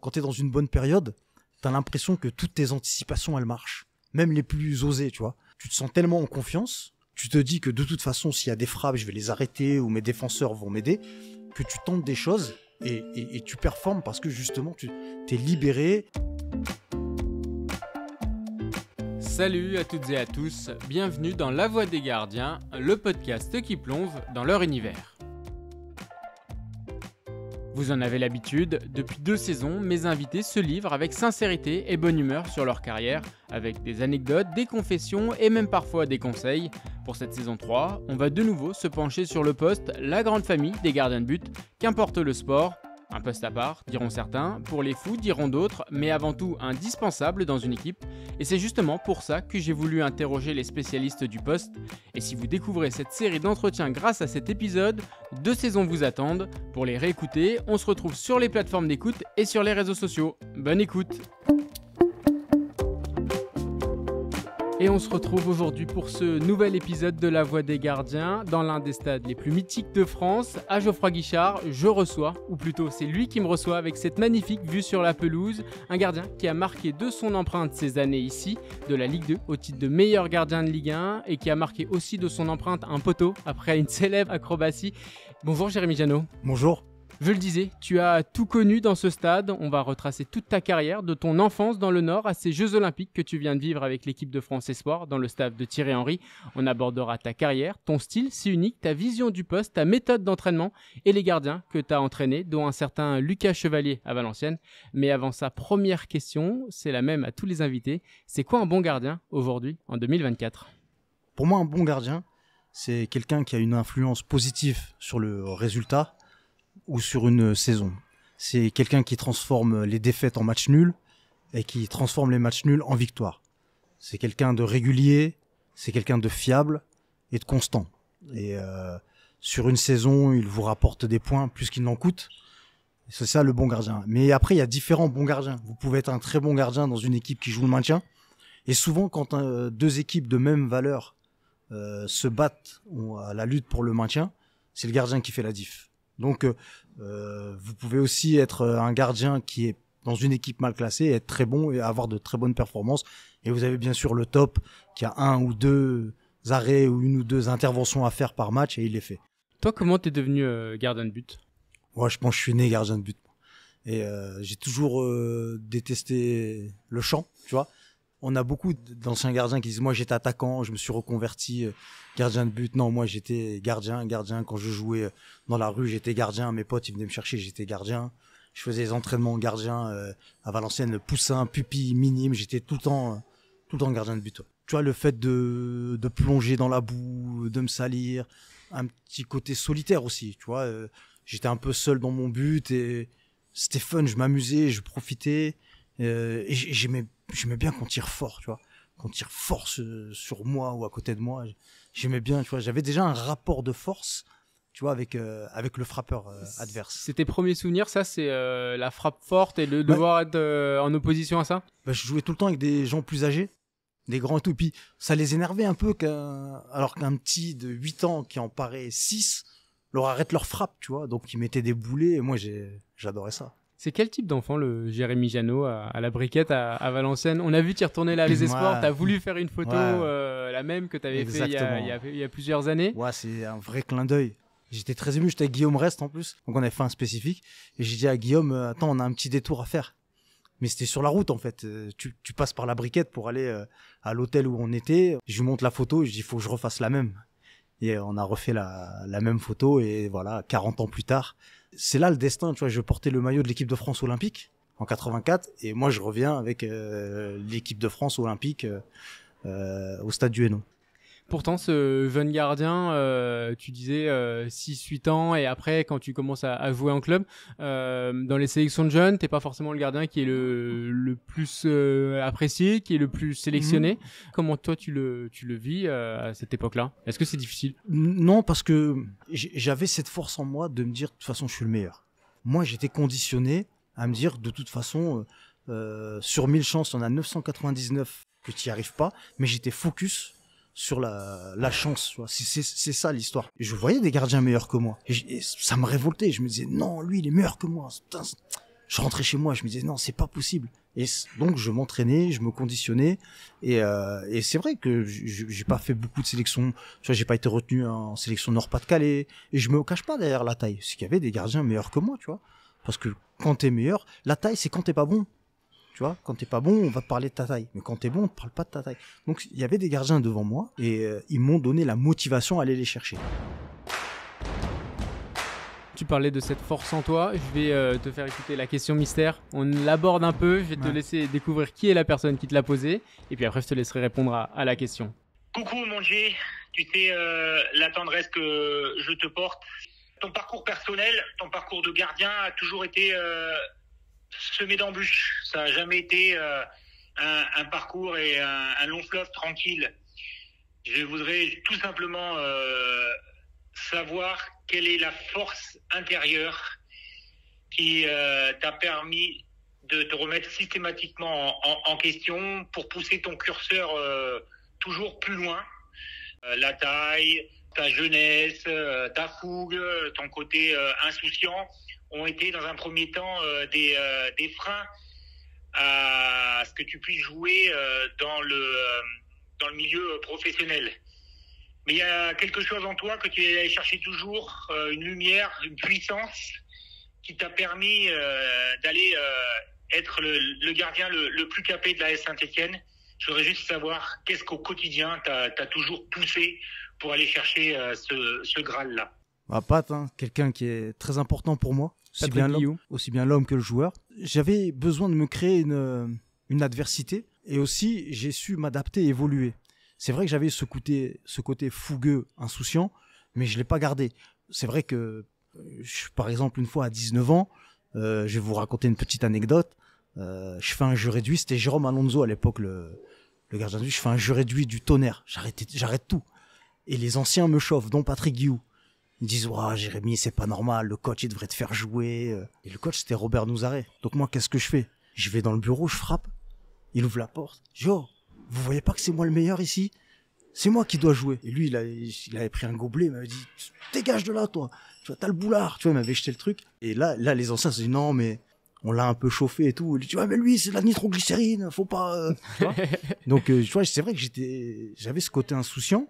quand tu es dans une bonne période, tu as l'impression que toutes tes anticipations, elles marchent. Même les plus osées, tu vois. Tu te sens tellement en confiance, tu te dis que de toute façon, s'il y a des frappes, je vais les arrêter ou mes défenseurs vont m'aider, que tu tentes des choses et tu performes parce que justement, tu t'es libéré. Salut à toutes et à tous, bienvenue dans La Voix des Gardiens, le podcast qui plonge dans leur univers. Vous en avez l'habitude, depuis 2 saisons, mes invités se livrent avec sincérité et bonne humeur sur leur carrière, avec des anecdotes, des confessions et même parfois des conseils. Pour cette saison 3, on va de nouveau se pencher sur le poste, la grande famille des gardiens de but, qu'importe le sport. Un poste à part, diront certains, pour les fous, diront d'autres, mais avant tout indispensable dans une équipe. Et c'est justement pour ça que j'ai voulu interroger les spécialistes du poste. Et si vous découvrez cette série d'entretiens grâce à cet épisode, 2 saisons vous attendent. Pour les réécouter, on se retrouve sur les plateformes d'écoute et sur les réseaux sociaux. Bonne écoute! Et on se retrouve aujourd'hui pour ce nouvel épisode de La Voix des Gardiens. Dans l'un des stades les plus mythiques de France, à Geoffroy-Guichard, je reçois, ou plutôt c'est lui qui me reçoit avec cette magnifique vue sur la pelouse, un gardien qui a marqué de son empreinte ces années ici, de la Ligue 2 au titre de meilleur gardien de Ligue 1, et qui a marqué aussi de son empreinte un poteau après une célèbre acrobatie. Bonjour Jérémy Janot. Bonjour. Je le disais, tu as tout connu dans ce stade. On va retracer toute ta carrière, de ton enfance dans le Nord à ces Jeux Olympiques que tu viens de vivre avec l'équipe de France Espoir dans le staff de Thierry Henry. On abordera ta carrière, ton style si unique, ta vision du poste, ta méthode d'entraînement et les gardiens que tu as entraînés, dont un certain Lucas Chevalier à Valenciennes. Mais avant ça, première question, c'est la même à tous les invités. C'est quoi un bon gardien aujourd'hui, en 2024 ? Pour moi, un bon gardien, c'est quelqu'un qui a une influence positive sur le résultat ou sur une saison. C'est quelqu'un qui transforme les défaites en matchs nuls et qui transforme les matchs nuls en victoires. C'est quelqu'un de régulier, c'est quelqu'un de fiable et de constant. Et sur une saison, il vous rapporte des points plus qu'il n'en coûte. C'est ça le bon gardien. Mais après, il y a différents bons gardiens. Vous pouvez être un très bon gardien dans une équipe qui joue le maintien. Et souvent, quand 2 équipes de même valeur se battent à la lutte pour le maintien, c'est le gardien qui fait la diff. Donc, vous pouvez aussi être un gardien qui est dans une équipe mal classée, être très bon et avoir de très bonnes performances. Et vous avez bien sûr le top qui a 1 ou 2 arrêts ou 1 ou 2 interventions à faire par match et il les fait. Toi, comment t'es devenu gardien de but ? Moi, je pense que je suis né gardien de but. Et j'ai toujours détesté le champ, tu vois. On a beaucoup d'anciens gardiens qui disent « Moi, j'étais attaquant, je me suis reconverti gardien de but. » Non, moi, j'étais gardien. Quand je jouais dans la rue, j'étais gardien. Mes potes, ils venaient me chercher, j'étais gardien. Je faisais des entraînements gardien à Valenciennes, poussin, pupille, minime. J'étais tout le temps gardien de but. Ouais. Tu vois, le fait de plonger dans la boue, de me salir, un petit côté solitaire aussi, tu vois. J'étais un peu seul dans mon but et c'était fun, je m'amusais, je profitais. Et j'aimais bien qu'on tire fort, tu vois, qu'on tire fort sur moi ou à côté de moi. J'aimais bien, tu vois, j'avais déjà un rapport de force, tu vois, avec le frappeur adverse. C'est tes premiers souvenirs, ça, c'est la frappe forte et le devoir être en opposition à ça ? Je jouais tout le temps avec des gens plus âgés, des grands et tout, puis ça les énervait un peu alors qu'un petit de 8 ans qui en paraît 6 leur arrête leur frappe, tu vois, donc ils mettaient des boulets et moi j'adorais ça. C'est quel type d'enfant le Jérémy Janot à la briquette à Valenciennes ? On a vu t'y retourner là les espoirs, t'as voulu faire une photo la même que t'avais fait il y a plusieurs années. Ouais, c'est un vrai clin d'œil. J'étais très ému, j'étais avec Guillaume Rest en plus, donc on avait fait un spécifique et j'ai dit à Guillaume attends, on a un petit détour à faire. Mais c'était sur la route en fait, tu passes par la briquette pour aller à l'hôtel où on était. Je lui montre la photo et je dis faut que je refasse la même. Et on a refait la même photo et voilà, 40 ans plus tard. C'est là le destin, tu vois, je portais le maillot de l'équipe de France olympique en 84 et moi je reviens avec l'équipe de France olympique au stade du Hainaut. Pourtant, ce jeune gardien, tu disais 6-8 ans et après, quand tu commences à jouer en club, dans les sélections de jeunes, t'es pas forcément le gardien qui est le plus apprécié, qui est le plus sélectionné. Comment toi, tu le vis à cette époque-là ? Est-ce que c'est difficile ? Non, parce que j'avais cette force en moi de me dire, de toute façon, je suis le meilleur. Moi, j'étais conditionné à me dire, de toute façon, sur 1000 chances, il y en a 999 que tu n'y arrives pas, mais j'étais focus sur la chance, tu vois. C'est ça l'histoire. Et je voyais des gardiens meilleurs que moi. Et ça me révoltait. Je me disais, non, lui, il est meilleur que moi. Putain, Je rentrais chez moi, je me disais non, c'est pas possible. Et donc je m'entraînais, je me conditionnais, et c'est vrai que j'ai pas fait beaucoup de sélections. Tu vois, j'ai pas été retenu en sélection Nord-Pas-de-Calais, et je me cache pas derrière la taille. C'est qu'il y avait des gardiens meilleurs que moi, tu vois. Parce que quand t'es meilleur, la taille c'est quand t'es pas bon. Tu vois, quand t'es pas bon, on va te parler de ta taille. Mais quand t'es bon, on te parle pas de ta taille. Donc il y avait des gardiens devant moi, et ils m'ont donné la motivation à aller les chercher. Tu parlais de cette force en toi, je vais te faire écouter la question mystère. On l'aborde un peu, je vais te laisser découvrir qui est la personne qui te l'a posée, et puis après je te laisserai répondre à la question. Coucou mon G, tu sais la tendresse que je te porte. Ton parcours personnel, ton parcours de gardien a toujours été semé d'embûches. Ça n'a jamais été un parcours et un long fleuve tranquille. Je voudrais tout simplement savoir quelle est la force intérieure qui t'a permis de te remettre systématiquement en question pour pousser ton curseur toujours plus loin. La taille, ta jeunesse, ta fougue, ton côté insouciant ont été dans un premier temps des freins à ce que tu puisses jouer dans le milieu professionnel. Mais il y a quelque chose en toi que tu es allé chercher toujours, une lumière, une puissance qui t'a permis d'aller être le gardien le plus capé de la S Saint-Étienne. Je voudrais juste savoir qu'est-ce qu'au quotidien t'as toujours poussé pour aller chercher ce Graal-là. Pat, quelqu'un qui est très important pour moi, aussi bien l'homme que le joueur. J'avais besoin de me créer une adversité, et aussi j'ai su m'adapter et évoluer. C'est vrai que j'avais ce côté fougueux, insouciant, mais je l'ai pas gardé. C'est vrai que, par exemple, une fois à 19 ans, je vais vous raconter une petite anecdote. Je fais un jeu réduit, c'était Jérôme Alonso à l'époque, le gardien de but. Je fais un jeu réduit du Tonnerre. J'arrête tout. Et les anciens me chauffent, dont Patrick Guillou. Ils disent, Jérémy, c'est pas normal, le coach, il devrait te faire jouer. Et le coach, c'était Robert Nouzaret. Donc moi, qu'est-ce que je fais? Je vais dans le bureau, je frappe. Il ouvre la porte. Je dis, vous voyez pas que c'est moi le meilleur ici? C'est moi qui dois jouer. Et lui, il avait pris un gobelet, il m'avait dit, dégage de là, toi. Tu vois, t'as le boulard. Tu vois, il m'avait jeté le truc. Et là, les anciens se disent, non, mais on l'a un peu chauffé et tout. Il dit, mais lui, c'est de la nitroglycérine, faut pas, tu vois. Donc, tu vois, c'est vrai que j'avais ce côté insouciant,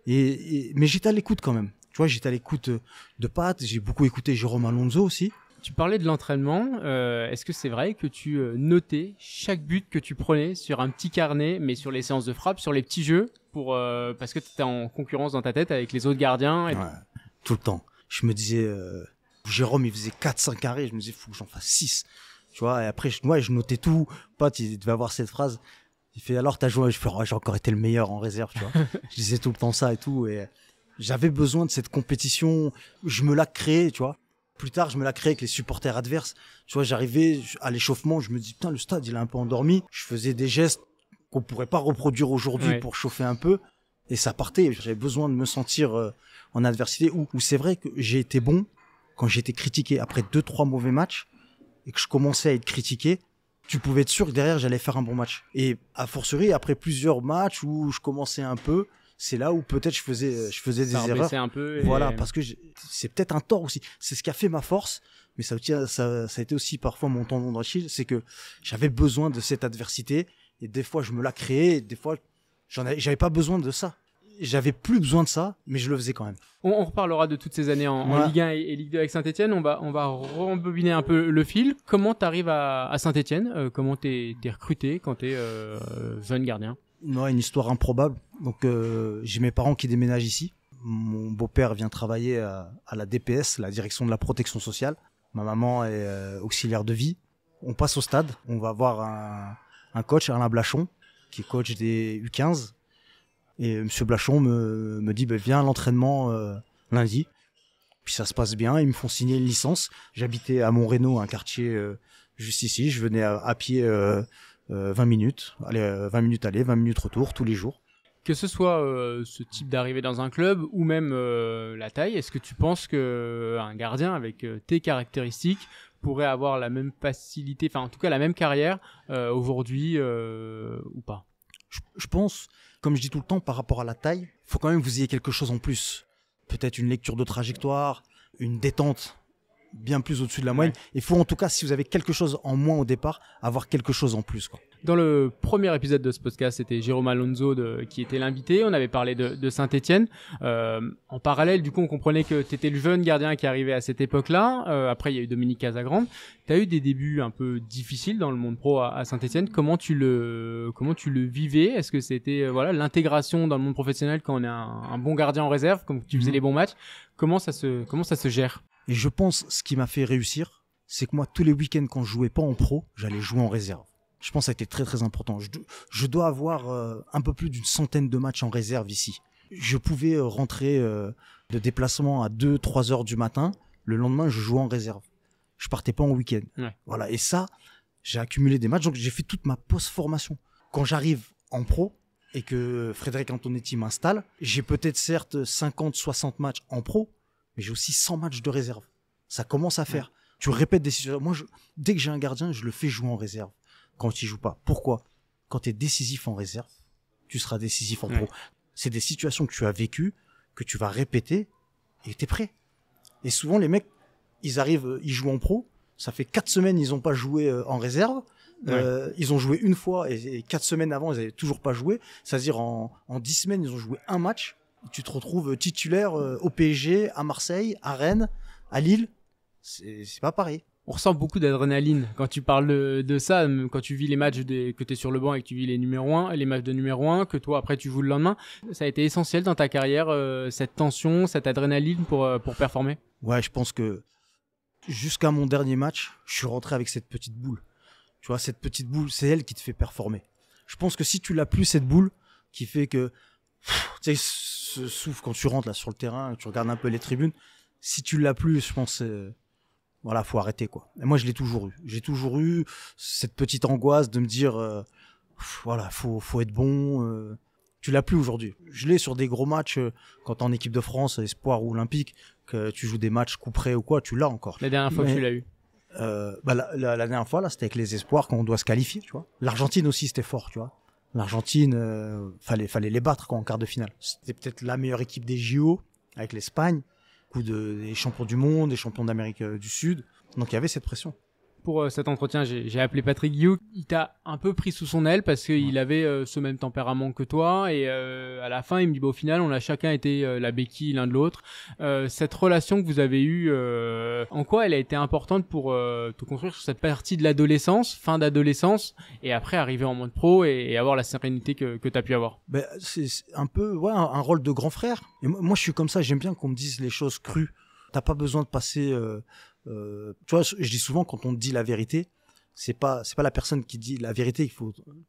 mais j'étais à l'écoute quand même. Tu vois, j'étais à l'écoute de Pat, j'ai beaucoup écouté Jérôme Alonso aussi. Tu parlais de l'entraînement, est-ce que c'est vrai que tu notais chaque but que tu prenais sur un petit carnet, mais sur les séances de frappe, sur les petits jeux, parce que tu étais en concurrence dans ta tête avec les autres gardiens tout le temps. Je me disais, Jérôme, il faisait 4-5 arrêts, je me disais, faut que j'en fasse 6. Tu vois, et après, je notais tout. Pat, il devait avoir cette phrase. Il fait, alors, t'as joué? Je fais, j'ai encore été le meilleur en réserve, tu vois. Je disais tout le temps ça et tout, et j'avais besoin de cette compétition. Je me la créais, tu vois. Plus tard, je me la créais avec les supporters adverses. Tu vois, j'arrivais à l'échauffement, je me dis, putain, le stade, il est un peu endormi. Je faisais des gestes qu'on pourrait pas reproduire aujourd'hui pour chauffer un peu. Et ça partait. J'avais besoin de me sentir en adversité. Où c'est vrai que j'ai été bon quand j'ai été critiqué après 2-3 mauvais matchs et que je commençais à être critiqué. Tu pouvais être sûr que derrière, j'allais faire un bon match. Et à fortiori, après plusieurs matchs où je commençais un peu, c'est là où peut-être je faisais des erreurs. Un peu Voilà, parce que c'est peut-être un tort aussi. C'est ce qui a fait ma force, mais ça a été aussi parfois mon tendon d'Achille, c'est que j'avais besoin de cette adversité, et des fois je me la créais, et des fois j'avais pas besoin de ça. J'avais plus besoin de ça, mais je le faisais quand même. On reparlera de toutes ces années en Ligue 1 et Ligue 2 avec Saint-Étienne. On va rembobiner un peu le fil. Comment t'arrives à Saint-Étienne? Comment t'es recruté quand t'es jeune gardien? Une histoire improbable. Donc j'ai mes parents qui déménagent ici. Mon beau-père vient travailler à la DPS, la direction de la protection sociale. Ma maman est auxiliaire de vie. On passe au stade. On va voir un coach, Alain Blachon, qui est coach des U15. Et Monsieur Blachon me dit, viens à l'entraînement lundi. Puis ça se passe bien. Ils me font signer une licence. J'habitais à Montrénaud, un quartier juste ici. Je venais à pied 20 minutes. 20 minutes aller, 20 minutes retour tous les jours. Que ce soit ce type d'arrivée dans un club ou même la taille, est-ce que tu penses qu'un gardien avec tes caractéristiques pourrait avoir la même facilité, enfin en tout cas la même carrière aujourd'hui ou pas? Je pense, comme je dis tout le temps, par rapport à la taille, il faut quand même que vous ayez quelque chose en plus. Peut-être une lecture de trajectoire, une détente bien plus au-dessus de la moyenne. Il faut en tout cas, si vous avez quelque chose en moins au départ, avoir quelque chose en plus, quoi. Dans le premier épisode de ce podcast, c'était Jérôme Alonso qui était l'invité. On avait parlé de Saint-Etienne. En parallèle, du coup, on comprenait que tu étais le jeune gardien qui arrivait à cette époque-là. Après, il y a eu Dominique Casagrande. Tu as eu des débuts un peu difficiles dans le monde pro à Saint-Etienne. Comment tu le vivais? Est-ce que c'était l'intégration dans le monde professionnel quand on est un bon gardien en réserve, comme tu faisais les bons matchs? Comment ça se gère? Et je pense ce qui m'a fait réussir, c'est que moi, tous les week-ends, quand je jouais pas en pro, j'allais jouer en réserve. Je pense que ça a été très très important. Je dois avoir un peu plus d'une centaine de matchs en réserve ici. Je pouvais rentrer de déplacement à 2-3 heures du matin. Le lendemain, je jouais en réserve. Je partais pas en week-end. Ouais. Voilà. Et ça, j'ai accumulé des matchs. Donc, j'ai fait toute ma post-formation. Quand j'arrive en pro et que Frédéric Antonetti m'installe, j'ai peut-être certes 50-60 matchs en pro, mais j'ai aussi 100 matchs de réserve. Ça commence à faire. Ouais. Tu répètes des situations. Moi, dès que j'ai un gardien, je le fais jouer en réserve quand il joue pas. Pourquoi? Quand tu es décisif en réserve, tu seras décisif en pro. C'est des situations que tu as vécues, que tu vas répéter et tu es prêt. Et souvent, les mecs, ils arrivent, ils jouent en pro. Ça fait 4 semaines, ils ont pas joué en réserve. Ils ont joué une fois et 4 semaines avant, ils avaient toujours pas joué. C'est-à-dire en 10 semaines, ils ont joué un match. Tu te retrouves titulaire au PSG, à Marseille, à Rennes, à Lille. C'est pas pareil. On ressent beaucoup d'adrénaline quand tu parles de ça, quand tu vis les matchs que tu es sur le banc et que tu vis les matchs de numéro 1, que toi après tu joues le lendemain. Ça a été essentiel dans ta carrière, cette tension, cette adrénaline pour performer? Ouais, je pense que jusqu'à mon dernier match, je suis rentré avec cette petite boule. Tu vois, cette petite boule, c'est elle qui te fait performer. Je pense que si tu l'as plus, cette boule, qui fait que, tu sais, ce souffle quand tu rentres là sur le terrain, tu regardes un peu les tribunes, si tu l'as plus, je pense voilà, faut arrêter, quoi. Et moi, je l'ai toujours eu. J'ai toujours eu cette petite angoisse de me dire, voilà, faut être bon. Tu l'as plus aujourd'hui. Je l'ai sur des gros matchs quand t'es en équipe de France, espoir ou olympique, que tu joues des matchs coup près ou quoi, tu l'as encore. La dernière fois que tu l'as eu? La dernière fois, là, c'était avec les espoirs quand on doit se qualifier, tu vois. L'Argentine aussi, c'était fort, tu vois. L'Argentine, fallait les battre, quoi, en quart de finale. C'était peut-être la meilleure équipe des JO avec l'Espagne. Des champions du monde, des champions d'Amérique du Sud. Donc il y avait cette pression. Pour cet entretien, j'ai appelé Patrick Guillou. Il t'a un peu pris sous son aile parce qu'il avait ce même tempérament que toi. Et à la fin, il me dit, au final, on a chacun été la béquille l'un de l'autre. Cette relation que vous avez eue, en quoi elle a été importante pour te construire sur cette partie de l'adolescence, fin d'adolescence, et après arriver en mode pro et avoir la sérénité que tu as pu avoir? C'est un peu un rôle de grand frère. Et moi, je suis comme ça. J'aime bien qu'on me dise les choses crues. T'as pas besoin de passer... tu vois, je dis souvent, quand on te dit la vérité, c'est pas la personne qui dit la vérité,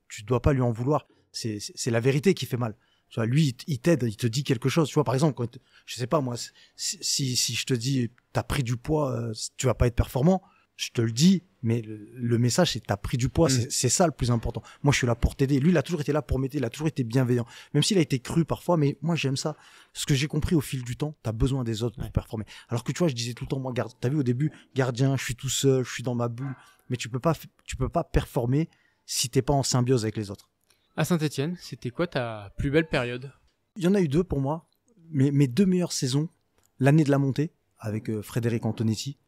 tu dois pas lui en vouloir. C'est la vérité qui fait mal. Tu vois, lui, il t'aide, il te dit quelque chose. Tu vois, par exemple, je sais pas, moi, si je te dis, t'as pris du poids, tu vas pas être performant, je te le dis, mais le message, c'est que t'as pris du poids, c'est ça le plus important. Moi, je suis là pour t'aider. Lui, il a toujours été là pour m'aider, il a toujours été bienveillant. Même s'il a été cru parfois, mais moi, j'aime ça. Ce que j'ai compris au fil du temps, t'as besoin des autres pour performer. Alors que tu vois, je disais tout le temps, moi, t'as vu au début, gardien, je suis tout seul, je suis dans ma bulle, mais tu peux pas performer si t'es pas en symbiose avec les autres. À Saint-Etienne, c'était quoi ta plus belle période? Il y en a eu 2 pour moi. Mes 2 meilleures saisons, l'année de la montée, avec Frédéric Antonetti,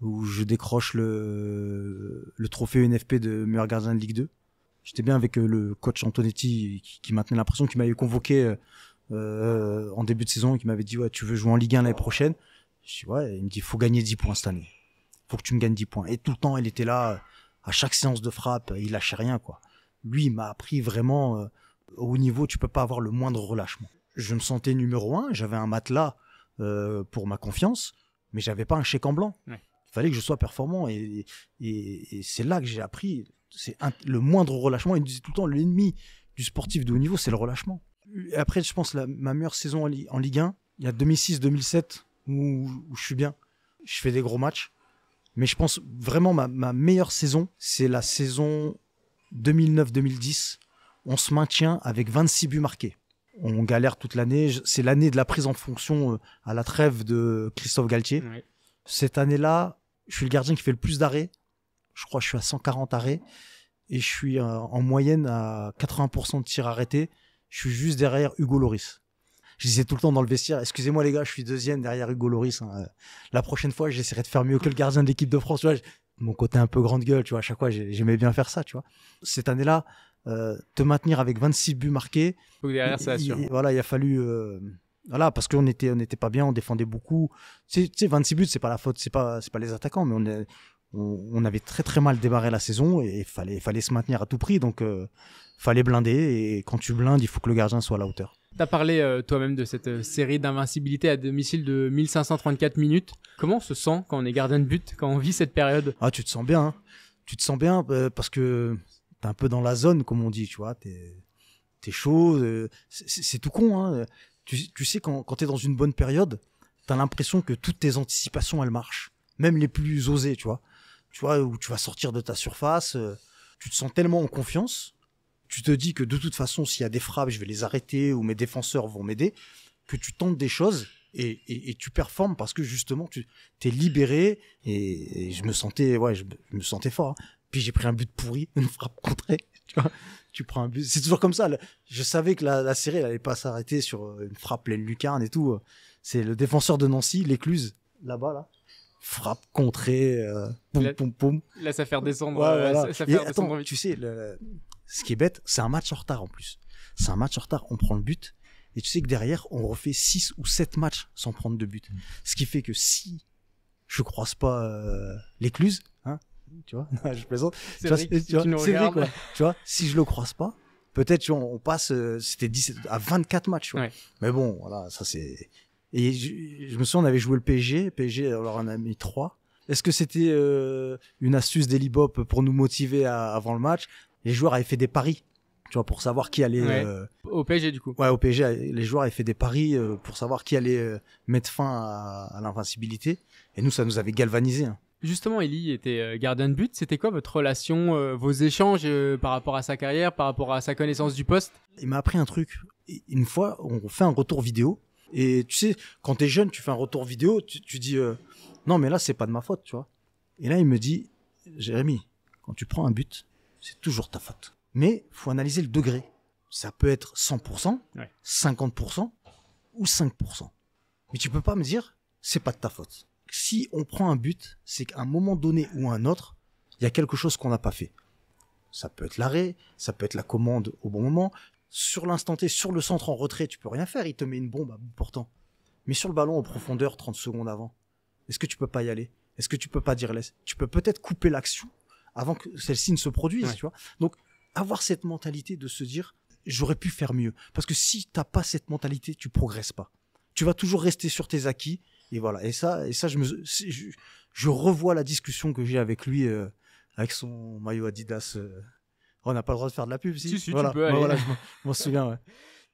où je décroche le trophée UNFP de meilleur gardien de Ligue 2. J'étais bien avec le coach Antonetti qui maintenait l'impression, qui m'avait convoqué en début de saison et qui m'avait dit, ouais, tu veux jouer en Ligue 1 l'année prochaine? Je dis, ouais. Il me dit, faut gagner 10 points cette année. Faut que tu me gagnes 10 points. Et tout le temps, il était là, à chaque séance de frappe, il lâchait rien, quoi. Lui, il m'a appris vraiment, au haut niveau, tu peux pas avoir le moindre relâchement. Je me sentais numéro 1, j'avais un matelas pour ma confiance, mais j'avais pas un chèque en blanc. Ouais. Il fallait que je sois performant et c'est là que j'ai appris. Le moindre relâchement. Il me disait tout le temps, l'ennemi du sportif de haut niveau, c'est le relâchement. Et après, je pense ma meilleure saison en Ligue 1, il y a 2006-2007 où je suis bien. Je fais des gros matchs. Mais je pense vraiment ma meilleure saison, c'est la saison 2009-2010. On se maintient avec 26 buts marqués. On galère toute l'année. C'est l'année de la prise en fonction à la trêve de Christophe Galtier. Ouais. Cette année-là, je suis le gardien qui fait le plus d'arrêts. Je crois que je suis à 140 arrêts. Et je suis en moyenne à 80% de tirs arrêtés. Je suis juste derrière Hugo Lloris. Je disais tout le temps dans le vestiaire, excusez-moi les gars, je suis deuxième derrière Hugo Lloris. La prochaine fois, j'essaierai de faire mieux que le gardien de l'équipe de France. Tu vois, mon côté un peu grande gueule, tu vois, à chaque fois, j'aimais bien faire ça, tu vois. Cette année-là, te maintenir avec 26 buts marqués. Faut que derrière, ça assure. Voilà, il a fallu... Voilà, parce qu'on était pas bien, on défendait beaucoup. Tu sais, 26 buts, c'est pas la faute, c'est pas les attaquants, mais on avait très très mal démarré la saison et il fallait se maintenir à tout prix, donc fallait blinder, et quand tu blindes, il faut que le gardien soit à la hauteur. T'as parlé toi-même de cette série d'invincibilité à domicile de 1534 minutes. Comment on se sent quand on est gardien de but, quand on vit cette période? Ah, tu te sens bien, hein. Tu te sens bien parce que t'es un peu dans la zone, comme on dit, tu vois, t'es chaud, c'est tout con, hein. Tu sais, quand t'es dans une bonne période, t'as l'impression que toutes tes anticipations, elles marchent. Même les plus osées, tu vois. Tu vois, où tu vas sortir de ta surface, tu te sens tellement en confiance, tu te dis que de toute façon, s'il y a des frappes, je vais les arrêter, ou mes défenseurs vont m'aider, que tu tentes des choses, et tu performes parce que justement, tu t'es libéré, et je me sentais fort, hein. Puis j'ai pris un but pourri, une frappe contrée, tu vois. Tu prends un but, c'est toujours comme ça. Je savais que la série, elle allait pas s'arrêter sur une frappe pleine lucarne et tout. C'est le défenseur de Nancy, l'Écluse, là-bas, là. Frappe contrée, poum, poum. Là, ça fait redescendre. Ouais, voilà. Ça fait redescendre attends, vite. tu sais, ce qui est bête, c'est un match en retard en plus. C'est un match en retard, on prend le but. Et tu sais que derrière, on refait 6 ou 7 matchs sans prendre de but. Ce qui fait que si je croise pas l'Écluse, hein, tu vois, je plaisante. C'est vrai, C'est vrai, quoi. Tu vois, si je le croise pas, peut-être, tu vois, on passe, c'était 17 à 24 matchs, tu vois. Ouais. Mais bon, voilà, ça c'est... Et je me souviens, on avait joué le PSG, alors on a mis 3. Est-ce que c'était une astuce d'Elibop pour nous motiver avant le match? Les joueurs avaient fait des paris, tu vois, pour savoir qui allait... Ouais. Au PSG, du coup. Ouais, au PSG, les joueurs avaient fait des paris pour savoir qui allait mettre fin à l'invincibilité. Et nous, ça nous avait galvanisé, hein. Justement, Elie était gardien de but. C'était quoi votre relation, vos échanges par rapport à sa carrière, par rapport à sa connaissance du poste? Il m'a appris un truc. Une fois, on fait un retour vidéo. Et tu sais, quand t'es jeune, tu fais un retour vidéo, tu dis non, mais là, c'est pas de ma faute, tu vois. Et là, il me dit, Jérémy, quand tu prends un but, c'est toujours ta faute. Mais faut analyser le degré. Ça peut être 100%, ouais. 50% ou 5%. Mais tu peux pas me dire, c'est pas de ta faute. Si on prend un but, c'est qu'à un moment donné ou un autre, il y a quelque chose qu'on n'a pas fait. Ça peut être l'arrêt, ça peut être la commande au bon moment. Sur l'instant T, sur le centre en retrait, tu peux rien faire, il te met une bombe à bout portant. Mais sur le ballon en profondeur, 30 secondes avant, est-ce que tu peux pas y aller? Est-ce que tu peux pas dire laisse? Tu peux peut-être couper l'action avant que celle-ci ne se produise, ouais. Tu vois. Donc, avoir cette mentalité de se dire, j'aurais pu faire mieux. Parce que si t'as pas cette mentalité, tu progresses pas. Tu vas toujours rester sur tes acquis. Et voilà. Et ça, je revois la discussion que j'ai avec lui, avec son maillot Adidas. On n'a pas le droit de faire de la pub, si. Si, voilà. Tu peux aller. Voilà, je m'en souviens, ouais.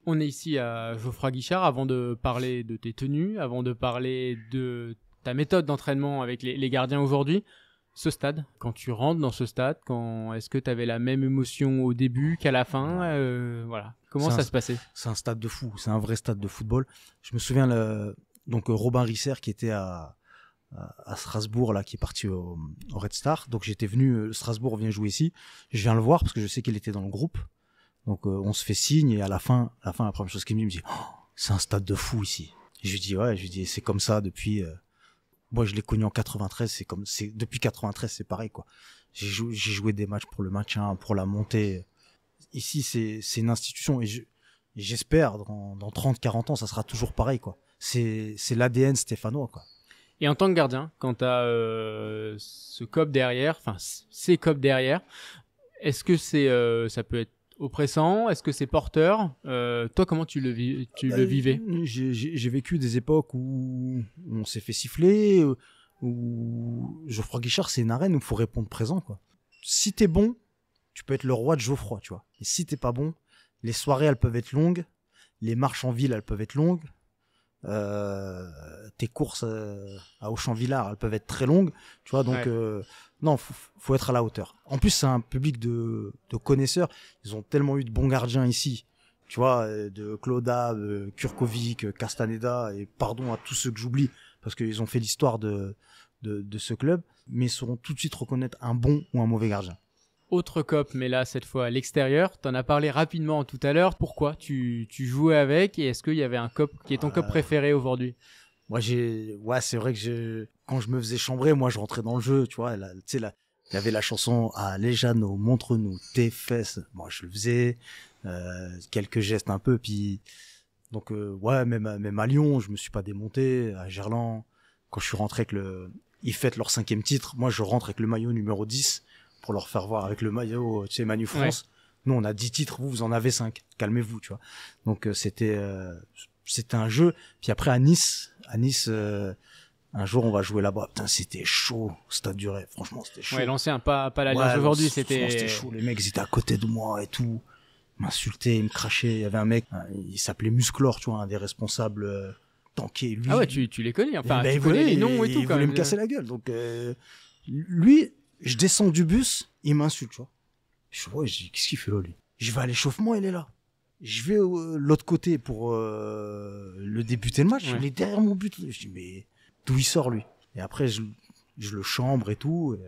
On est ici à Geoffroy Guichard avant de parler de tes tenues, avant de parler de ta méthode d'entraînement avec les gardiens aujourd'hui. Ce stade, quand tu rentres dans ce stade, est-ce que tu avais la même émotion au début qu'à la fin? Voilà. Comment ça se passait? C'est un stade de fou, c'est un vrai stade de football. Je me souviens, donc Robin Risser qui était à Strasbourg, là, qui est parti au Red Star. Donc j'étais venu, Strasbourg vient jouer ici. Je viens le voir parce que je sais qu'il était dans le groupe. Donc on se fait signe et à la fin, la première chose qu'il me dit, c'est un stade de fou ici. Et je lui dis, c'est comme ça depuis... Moi, je l'ai connu en 93, depuis 93, c'est pareil, quoi. J'ai joué des matchs pour le maintien, pour la montée. Ici, c'est une institution et j'espère, dans 30, 40 ans, ça sera toujours pareil, quoi. C'est l'ADN stéphanois, quoi. Et en tant que gardien, quand t'as ce cop derrière, enfin, ces copes derrière, est-ce que ça peut être oppressant? Est-ce que c'est porteur? Toi, comment tu le vivais? J'ai vécu des époques où on s'est fait siffler, où Geoffroy Guichard, c'est une arène où il faut répondre présent, quoi. Si t'es bon, tu peux être le roi de Geoffroy, tu vois. Et si t'es pas bon, les soirées, elles peuvent être longues, les marches en ville, elles peuvent être longues, tes courses à Auchan-Villard, elles peuvent être très longues, tu vois. Donc non, faut être à la hauteur. En plus, c'est un public de connaisseurs. Ils ont tellement eu de bons gardiens ici, tu vois, de Cloda, Kurkovic, Castaneda, et pardon à tous ceux que j'oublie parce qu'ils ont fait l'histoire de ce club, mais ils sauront tout de suite reconnaître un bon ou un mauvais gardien. Autre COP, mais là, cette fois à l'extérieur. T'en as parlé rapidement tout à l'heure. Pourquoi tu jouais avec et est-ce qu'il y avait un COP qui est ton COP préféré aujourd'hui? Moi, c'est vrai que quand je me faisais chambrer, moi, je rentrais dans le jeu, tu vois. Tu sais, là, il y avait la chanson Allez, Jeannot, montre-nous tes fesses. Moi, je le faisais, quelques gestes un peu, puis donc même à Lyon, je me suis pas démonté. À Gerland, quand je suis rentré ils fêtent leur 5e titre. Moi, je rentre avec le maillot numéro 10 pour leur faire voir avec le maillot, tu sais, Manu France. Ouais. Nous, on a 10 titres, vous en avez 5. Calmez-vous, tu vois. Donc c'était un jeu. Puis après à Nice, un jour on va jouer là-bas. Putain, c'était chaud, Stade du Rêve. Franchement, c'était chaud. Ouais, l'ancien, pas l'Alliance aujourd'hui, c'était chaud. Les mecs, ils étaient à côté de moi et tout. Ils m'insultaient, ils me crachaient. Il y avait un mec, il s'appelait Musclor, tu vois, un des responsables tanké. Lui, ah ouais, tu les connais. Enfin, tu connais les noms et tout. Il voulait me casser la gueule. Donc lui, je descends du bus, il m'insulte, tu vois. Je dis, qu'est-ce qu'il fait là, lui? Je vais à l'échauffement, il est là. Je vais de l'autre côté pour le débuter le match. Ouais. Il est derrière mon but. Je dis, mais d'où il sort, lui? Et après, je le chambre et tout.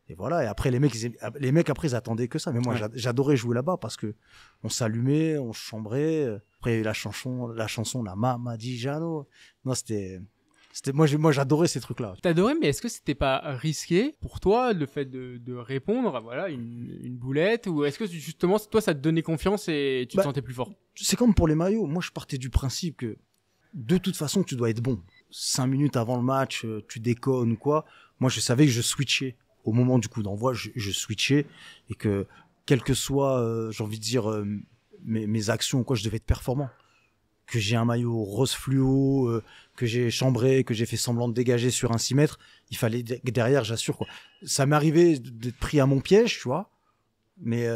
Et voilà. Et après, les mecs, après, ils attendaient que ça. Mais moi, j'adorais jouer là-bas parce que on s'allumait, on chambrait. Après, la chanson, la Mama dit Jeannot. Non, moi, j'adorais ces trucs-là. T'adorais, mais est-ce que c'était pas risqué pour toi le fait de répondre à voilà une boulette, ou est-ce que justement toi ça te donnait confiance et tu te sentais plus fort? C'est comme pour les maillots. Moi, je partais du principe que de toute façon, tu dois être bon. 5 minutes avant le match, tu déconnes ou quoi. Moi, je savais que je switchais au moment du coup d'envoi. Je switchais et que quel que soit, j'ai envie de dire mes actions ou quoi, je devais être performant. Que j'ai un maillot rose fluo, que j'ai chambré, que j'ai fait semblant de dégager sur un 6 mètres, il fallait que derrière, j'assure, quoi. Ça m'est arrivé d'être pris à mon piège, tu vois, mais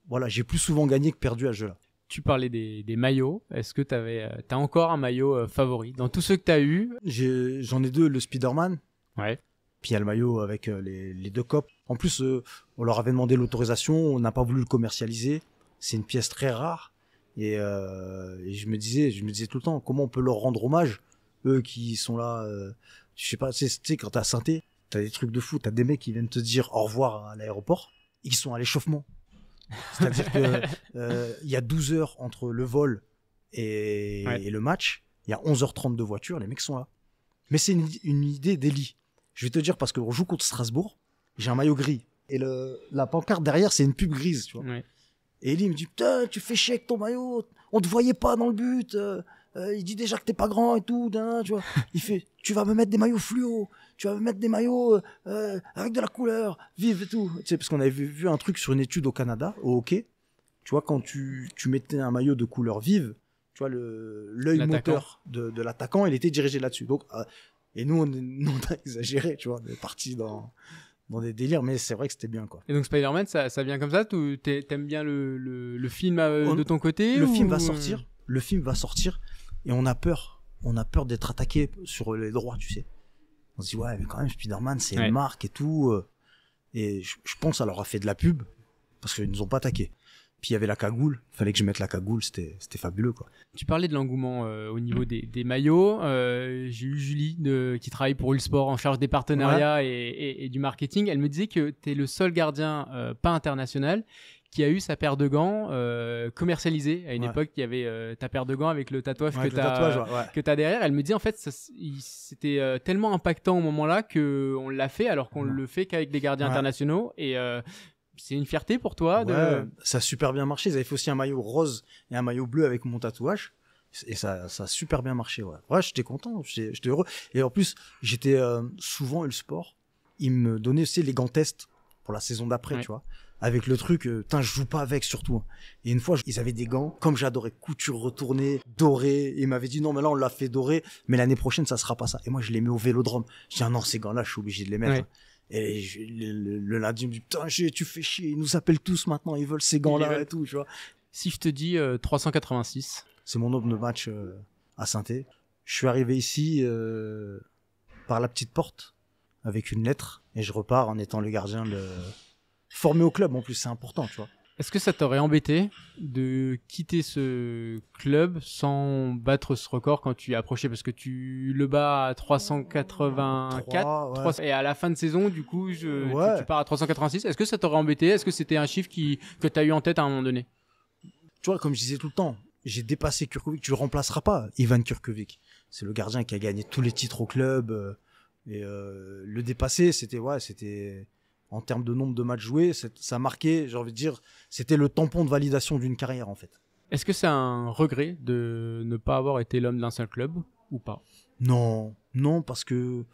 voilà, j'ai plus souvent gagné que perdu à ce jeu-là. Tu parlais des maillots, est-ce que t'as encore un maillot favori dans tous ceux que t'as eu? J'en ai 2, le Spider-Man, ouais. Puis il y a le maillot avec les 2 copes. En plus, on leur avait demandé l'autorisation, on n'a pas voulu le commercialiser, c'est une pièce très rare. Et je me disais tout le temps, comment on peut leur rendre hommage, eux qui sont là, je sais pas, tu sais, quand t'es à Saint-Étienne, t'as des trucs de fou, t'as des mecs qui viennent te dire au revoir à l'aéroport, ils sont à l'échauffement. C'est-à-dire que il y a 12 heures entre le vol et le match, il y a 11h30 de voiture, les mecs sont là. Mais c'est une idée d'Eli. Je vais te dire, parce qu'on joue contre Strasbourg, j'ai un maillot gris, et la pancarte derrière, c'est une pub grise, tu vois. Ouais. Et Eli me dit, putain, tu fais chier avec ton maillot, on te voyait pas dans le but, il dit déjà que t'es pas grand et tout, tu vois. Il fait, tu vas me mettre des maillots fluo, tu vas me mettre des maillots avec de la couleur, vive et tout. Tu sais, parce qu'on avait vu un truc sur une étude au Canada, au hockey, tu vois, quand tu mettais un maillot de couleur vive, tu vois, l'œil moteur de l'attaquant, il était dirigé là-dessus. Donc, et nous, on a exagéré, tu vois, on est partis dans des délires, mais c'est vrai que c'était bien, quoi. Et donc Spider-Man, ça vient comme ça? T'aimes bien le film de ton côté? Le film va sortir et on a peur d'être attaqué sur les droits, tu sais. On se dit, ouais, mais quand même, Spider-Man, c'est une marque et tout. Et je pense que ça leur a fait de la pub parce qu'ils nous ont pas attaqué. Puis il y avait la cagoule, il fallait que je mette la cagoule, c'était fabuleux, quoi. Tu parlais de l'engouement au niveau des maillots. J'ai eu Julie qui travaille pour Ulsport en charge des partenariats et du marketing. Elle me disait que tu es le seul gardien pas international qui a eu sa paire de gants commercialisée. À une époque, il y avait ta paire de gants avec le tatouage que tu as derrière. Elle me dit en fait, c'était tellement impactant au moment-là qu'on l'a fait alors qu'on le fait qu'avec des gardiens internationaux. Et c'est une fierté pour toi ça a super bien marché. Ils avaient fait aussi un maillot rose et un maillot bleu avec mon tatouage. Et ça a super bien marché, ouais, j'étais content, j'étais heureux. Et en plus, j'étais souvent Ulsport. Ils me donnaient aussi les gants tests pour la saison d'après, tu vois. Avec le truc, je joue pas avec surtout. Et une fois, ils avaient des gants, comme j'adorais, couture retournée, dorée. Et ils m'avaient dit, non, mais là, on l'a fait doré, mais l'année prochaine, ça sera pas ça. Et moi, je les mets au Vélodrome. Je dis, ah non, ces gants-là, je suis obligé de les mettre. Ouais. Et le lundi, il me dit, putain, tu fais chier, ils nous appellent tous maintenant, ils veulent ces gants-là et tout, tu vois. Si je te dis 386. C'est mon nombre de match à Saint-Étienne. Je suis arrivé ici par la petite porte avec une lettre et je repars en étant le gardien formé au club en plus, c'est important, tu vois. Est-ce que ça t'aurait embêté de quitter ce club sans battre ce record quand tu es approché? Parce que tu le bats à 384 et à la fin de saison, du coup, tu pars à 386. Est-ce que ça t'aurait embêté? Est-ce que c'était un chiffre que tu as eu en tête à un moment donné? Tu vois, comme je disais tout le temps, j'ai dépassé Kurkovic. Tu le remplaceras pas, Ivan Kurkovic. C'est le gardien qui a gagné tous les titres au club. Le dépasser, c'était en termes de nombre de matchs joués, ça marquait, j'ai envie de dire, c'était le tampon de validation d'une carrière en fait. Est-ce que c'est un regret de ne pas avoir été l'homme d'un seul club ou pas? Non, parce que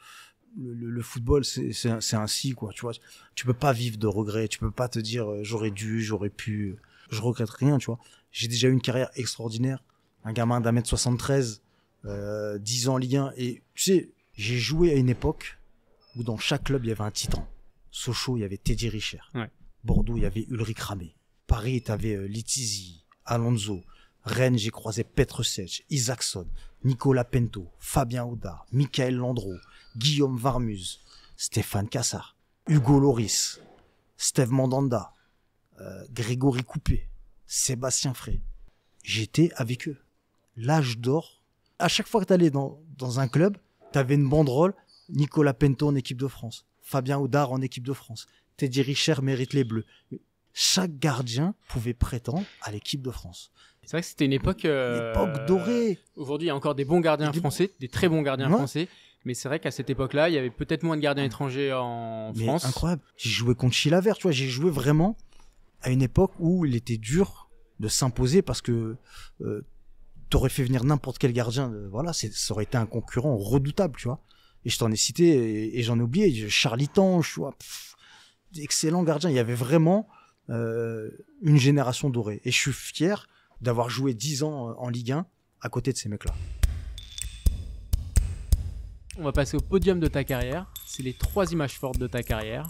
le football, c'est ainsi, quoi. Tu vois, tu peux pas vivre de regrets, tu peux pas te dire j'aurais dû, j'aurais pu. Je regrette rien, tu vois. J'ai déjà eu une carrière extraordinaire, un gamin d'1m73, 10 ans en Ligue 1, et tu sais, j'ai joué à une époque où dans chaque club il y avait un titan. Sochaux, il y avait Teddy Richer. Ouais. Bordeaux, il y avait Ulrich Ramé. Paris, tu avais Litizi, Alonso. Rennes, j'ai croisé Petr Cech, Isaacson, Nicolas Pinto, Fabien Audard, Michael Landreau, Guillaume Varmuz, Stéphane Cassard, Hugo Loris, Steve Mandanda, Grégory Coupé, Sébastien Frey. J'étais avec eux. L'âge d'or. À chaque fois que tu allais dans un club, tu avais une banderole, Nicolas Pinto en équipe de France. Fabien Audard en équipe de France. Teddy Richer mérite les Bleus. Chaque gardien pouvait prétendre à l'équipe de France. C'est vrai que c'était une époque dorée. Aujourd'hui, il y a encore des bons gardiens français, des très bons gardiens français. Mais c'est vrai qu'à cette époque-là, il y avait peut-être moins de gardiens étrangers en France. Incroyable. J'ai joué contre Chilavert, tu vois. J'ai joué vraiment à une époque où il était dur de s'imposer parce que t'aurais fait venir n'importe quel gardien. Ça aurait été un concurrent redoutable, tu vois. Et je t'en ai cité et j'en ai oublié. Charlie Tange, tu vois. Excellent gardien. Il y avait vraiment une génération dorée. Et je suis fier d'avoir joué 10 ans en Ligue 1 à côté de ces mecs-là. On va passer au podium de ta carrière. C'est les 3 images fortes de ta carrière.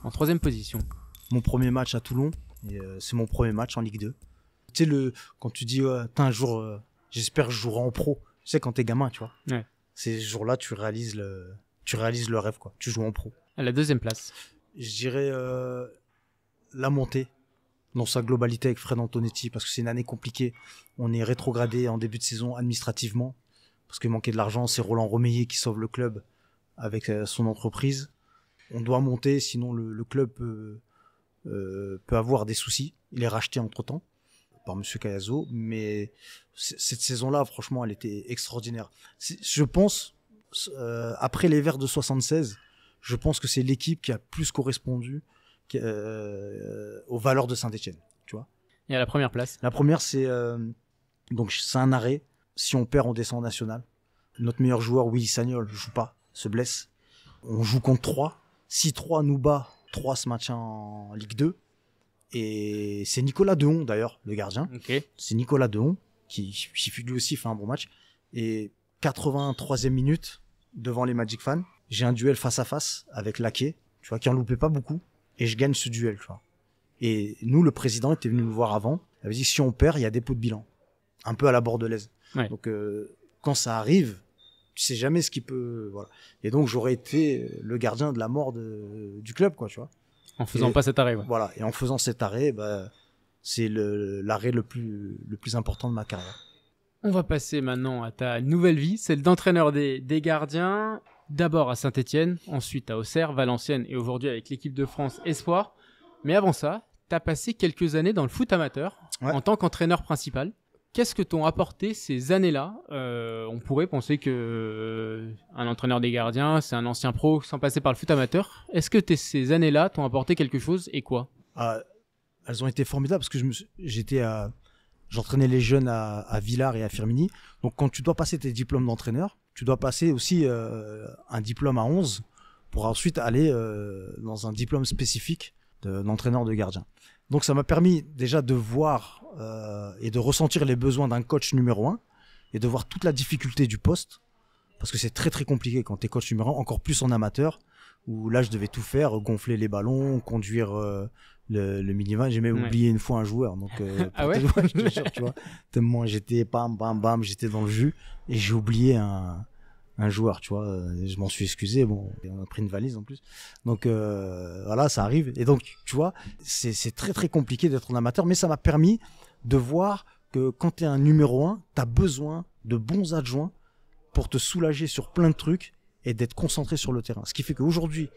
En 3e position. Mon premier match à Toulon. Et, c'est mon premier match en Ligue 2. Tu sais, quand tu dis un jour, j'espère que je jouerai en pro. Tu sais, quand t'es gamin, tu vois. Ouais. Ces jours-là, tu réalises le rêve, quoi. Tu joues en pro. À la 2e place. Je dirais la montée dans sa globalité avec Fred Antonetti, parce que c'est une année compliquée. On est rétrogradé en début de saison administrativement, parce qu'il manquait de l'argent. C'est Roland Romeillet qui sauve le club avec son entreprise. On doit monter, sinon le club peut avoir des soucis. Il est racheté entre-temps par Monsieur Cayazo, mais cette saison-là, franchement, elle était extraordinaire. Je pense, après les Verts de 76, je pense que c'est l'équipe qui a plus correspondu aux valeurs de Saint-Etienne, tu vois. Et à la première place? La première, c'est un arrêt. Si on perd, on descend en national. Notre meilleur joueur, Willy Sagnol, joue pas, se blesse. On joue contre 3. Si 3 nous bat, 3 se maintient en Ligue 2. Et c'est Nicolas Dehon, d'ailleurs, le gardien. Okay. C'est Nicolas Dehon qui lui aussi fait un bon match. Et 83e minute, devant les Magic fans, j'ai un duel face à face avec Laquet, tu vois, qui en loupait pas beaucoup. Et je gagne ce duel, tu vois. Et nous, le président était venu nous voir avant. Il avait dit, si on perd, il y a dépôt de bilan. Un peu à la bordelaise. Ouais. Donc, quand ça arrive, tu sais jamais ce qui peut, voilà. Et donc, j'aurais été le gardien de la mort du club, quoi, tu vois. En faisant pas cet arrêt, ouais. Voilà. Et en faisant cet arrêt, c'est l'arrêt le plus important de ma carrière. On va passer maintenant à ta nouvelle vie, celle d'entraîneur des gardiens. D'abord à Saint-Etienne, ensuite à Auxerre, Valenciennes et aujourd'hui avec l'équipe de France Espoir. Mais avant ça, tu as passé quelques années dans le foot amateur en tant qu'entraîneur principal. Qu'est-ce que t'ont apporté ces années-là? On pourrait penser que un entraîneur des gardiens, c'est un ancien pro sans passer par le foot amateur. Est-ce que ces années-là t'ont apporté quelque chose et quoi? Elles ont été formidables parce que j'entraînais les jeunes à Villars et à Firminy. Donc quand tu dois passer tes diplômes d'entraîneur, tu dois passer aussi un diplôme à 11 pour ensuite aller dans un diplôme spécifique d'entraîneur de gardien. Donc ça m'a permis déjà de voir et de ressentir les besoins d'un coach numéro 1 et de voir toute la difficulté du poste, parce que c'est très très compliqué quand tu es coach numéro 1, encore plus en amateur, où là je devais tout faire, gonfler les ballons, conduire le minivan. J'ai même oublié une fois un joueur, donc ah ouais, je te jure, tu vois, tellement j'étais bam bam bam, j'étais dans le jus et j'ai oublié un un joueur, tu vois. Je m'en suis excusé. Bon, on a pris une valise en plus. Donc voilà, ça arrive. Et donc, tu vois, c'est très très compliqué d'être un amateur, mais ça m'a permis de voir que quand tu es un numéro 1, tu as besoin de bons adjoints pour te soulager sur plein de trucs et d'être concentré sur le terrain. Ce qui fait qu'aujourd'hui,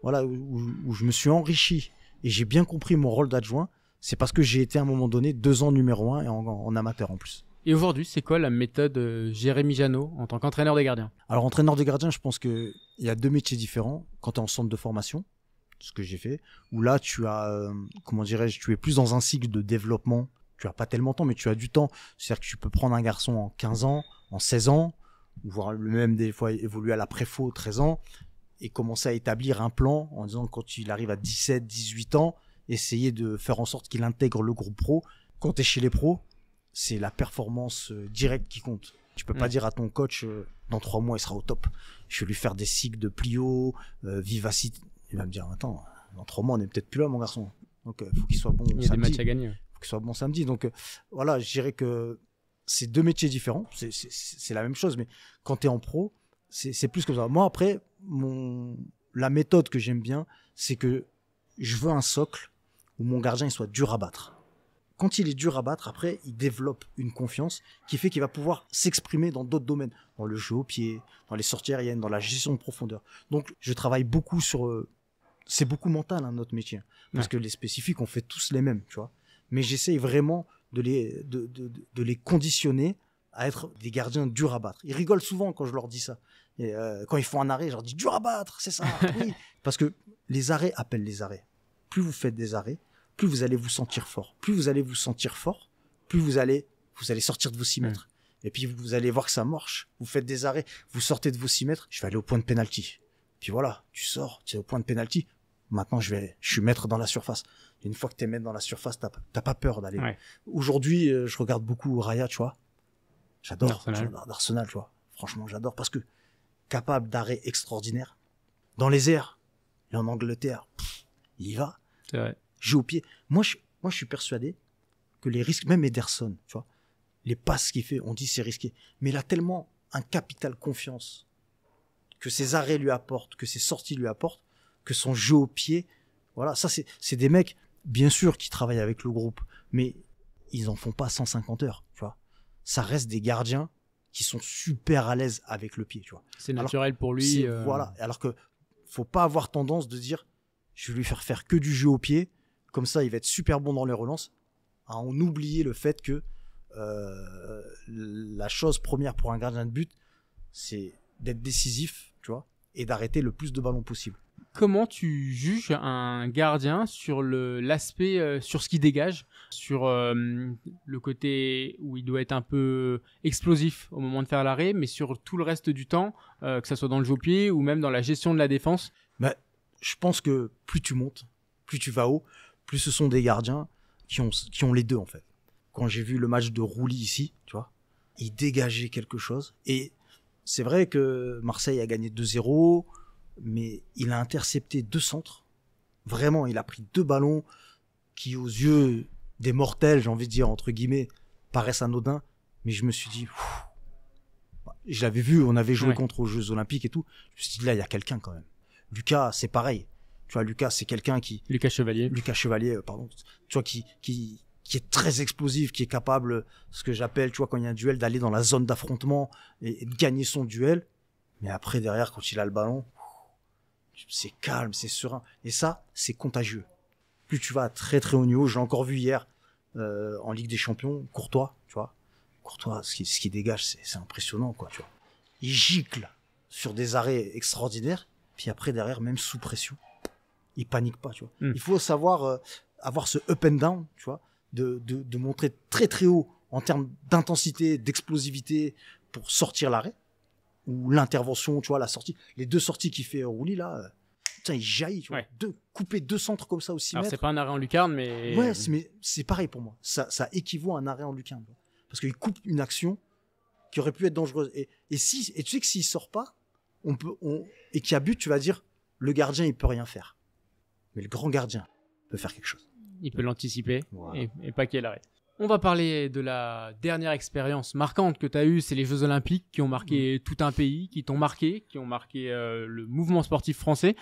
voilà, où je me suis enrichi et j'ai bien compris mon rôle d'adjoint, c'est parce que j'ai été à un moment donné 2 ans numéro 1 et en amateur en plus. Et aujourd'hui, c'est quoi la méthode Jérémy Janot en tant qu'entraîneur des gardiens? Alors, entraîneur des gardiens, je pense qu'il y a 2 métiers différents. Quand tu es en centre de formation, ce que j'ai fait, où là, tu as, tu es plus dans un cycle de développement. Tu n'as pas tellement de temps, mais tu as du temps. C'est-à-dire que tu peux prendre un garçon en 15 ans, en 16 ans, voire même des fois évoluer à la préfo 13 ans, et commencer à établir un plan en disant que quand il arrive à 17, 18 ans, essayer de faire en sorte qu'il intègre le groupe pro. Quand tu es chez les pros, c'est la performance directe qui compte. Tu peux pas dire à ton coach, dans 3 mois, il sera au top. Je vais lui faire des cycles de plio, vivacité. Il va me dire, attends, dans 3 mois, on n'est peut-être plus là, mon garçon. Donc, faut qu'il soit bon samedi. Il y a des matchs à gagner. Faut qu'il soit bon samedi. Donc, voilà, je dirais que c'est 2 métiers différents. C'est la même chose, mais quand tu es en pro, c'est plus comme ça. Moi, après, la méthode que j'aime bien, c'est que je veux un socle où mon gardien il soit dur à battre. Quand il est dur à battre, après, il développe une confiance qui fait qu'il va pouvoir s'exprimer dans d'autres domaines, dans le jeu au pied, dans les sorties aériennes, dans la gestion de profondeur. Donc, je travaille beaucoup sur... c'est beaucoup mental, hein, notre métier. Parce que les spécifiques, on fait tous les mêmes, tu vois. Mais j'essaye vraiment de les conditionner à être des gardiens durs à battre. Ils rigolent souvent quand je leur dis ça. Et, quand ils font un arrêt, je leur dis dur à battre, c'est ça, oui. Parce que les arrêts appellent les arrêts. Plus vous faites des arrêts, plus vous allez vous sentir fort. Plus vous allez vous sentir fort, plus vous allez sortir de vos 6 mètres. Et puis vous allez voir que ça marche. Vous faites des arrêts, vous sortez de vos 6 mètres, je vais aller au point de pénalty. Puis voilà, tu sors, tu es au point de pénalty. Maintenant, je suis maître dans la surface. Et une fois que tu es maître dans la surface, t'as pas peur d'aller. Ouais. Aujourd'hui, je regarde beaucoup Raya, tu vois. J'adore d'Arsenal, tu vois. Franchement, j'adore parce que capable d'arrêt extraordinaire. Dans les airs, et en Angleterre, il y va. C'est vrai. Joue au pied. Moi, je suis persuadé que les risques, même Ederson, tu vois, les passes qu'il fait, on dit c'est risqué. Mais il a tellement un capital confiance que ses arrêts lui apportent, que ses sorties lui apportent, que son jeu au pied, voilà, ça c'est des mecs, bien sûr, qui travaillent avec le groupe, mais ils en font pas 150 heures, tu vois. Ça reste des gardiens qui sont super à l'aise avec le pied, tu vois. C'est naturel pour lui. Voilà, alors que faut pas avoir tendance de dire, je vais lui faire que du jeu au pied, comme ça il va être super bon dans les relances, à en oublier le fait que la chose première pour un gardien de but, c'est d'être décisif, tu vois, et d'arrêter le plus de ballons possible. Comment tu juges un gardien sur l'aspect, sur ce qu'il dégage, sur le côté où il doit être un peu explosif au moment de faire l'arrêt, mais sur tout le reste du temps, que ça soit dans le jeu au pied ou même dans la gestion de la défense? Je pense que plus tu montes, plus tu vas haut, plus ce sont des gardiens qui ont les deux en fait. Quand j'ai vu le match de Rouli ici, tu vois, il dégageait quelque chose. Et c'est vrai que Marseille a gagné 2-0, mais il a intercepté 2 centres. Vraiment, il a pris 2 ballons qui, aux yeux des mortels, j'ai envie de dire, entre guillemets, paraissent anodins. Mais je me suis dit, je l'avais vu, on avait joué contre aux Jeux Olympiques et tout. Je me suis dit, là, il y a quelqu'un quand même. Lucas, c'est pareil. Tu vois, Lucas, c'est quelqu'un qui... Lucas Chevalier, pardon. Tu vois, qui est très explosif, qui est capable, ce que j'appelle, tu vois, quand il y a un duel, d'aller dans la zone d'affrontement et de gagner son duel. Mais après, derrière, quand il a le ballon, c'est calme, c'est serein. Et ça, c'est contagieux. Plus tu vas à très très haut niveau, j'ai encore vu hier, en Ligue des Champions, Courtois, tu vois. Courtois, ce qui dégage, c'est impressionnant, quoi, tu vois. Il gicle sur des arrêts extraordinaires, puis après, derrière, même sous pression, il panique pas, tu vois. Il faut savoir avoir ce up and down, tu vois, de montrer très très haut en termes d'intensité, d'explosivité pour sortir l'arrêt, ou l'intervention, tu vois, la sortie. Les 2 sorties qu'il fait Rouli, là, il jaillit, tu vois. Couper 2 centres comme ça au 6 mètres. Alors, c'est pas un arrêt en lucarne, mais... Ouais, mais c'est pareil pour moi. Ça équivaut à un arrêt en lucarne. Parce qu'il coupe une action qui aurait pu être dangereuse. Et tu sais que s'il sort pas, et qu'il y a but, tu vas dire, le gardien, il peut rien faire. Mais le grand gardien peut faire quelque chose. Il peut l'anticiper, voilà. et pas qu'il y ait l'arrêt. On va parler de la dernière expérience marquante que tu as eue, c'est les Jeux Olympiques qui ont marqué tout un pays, qui ont marqué le mouvement sportif français.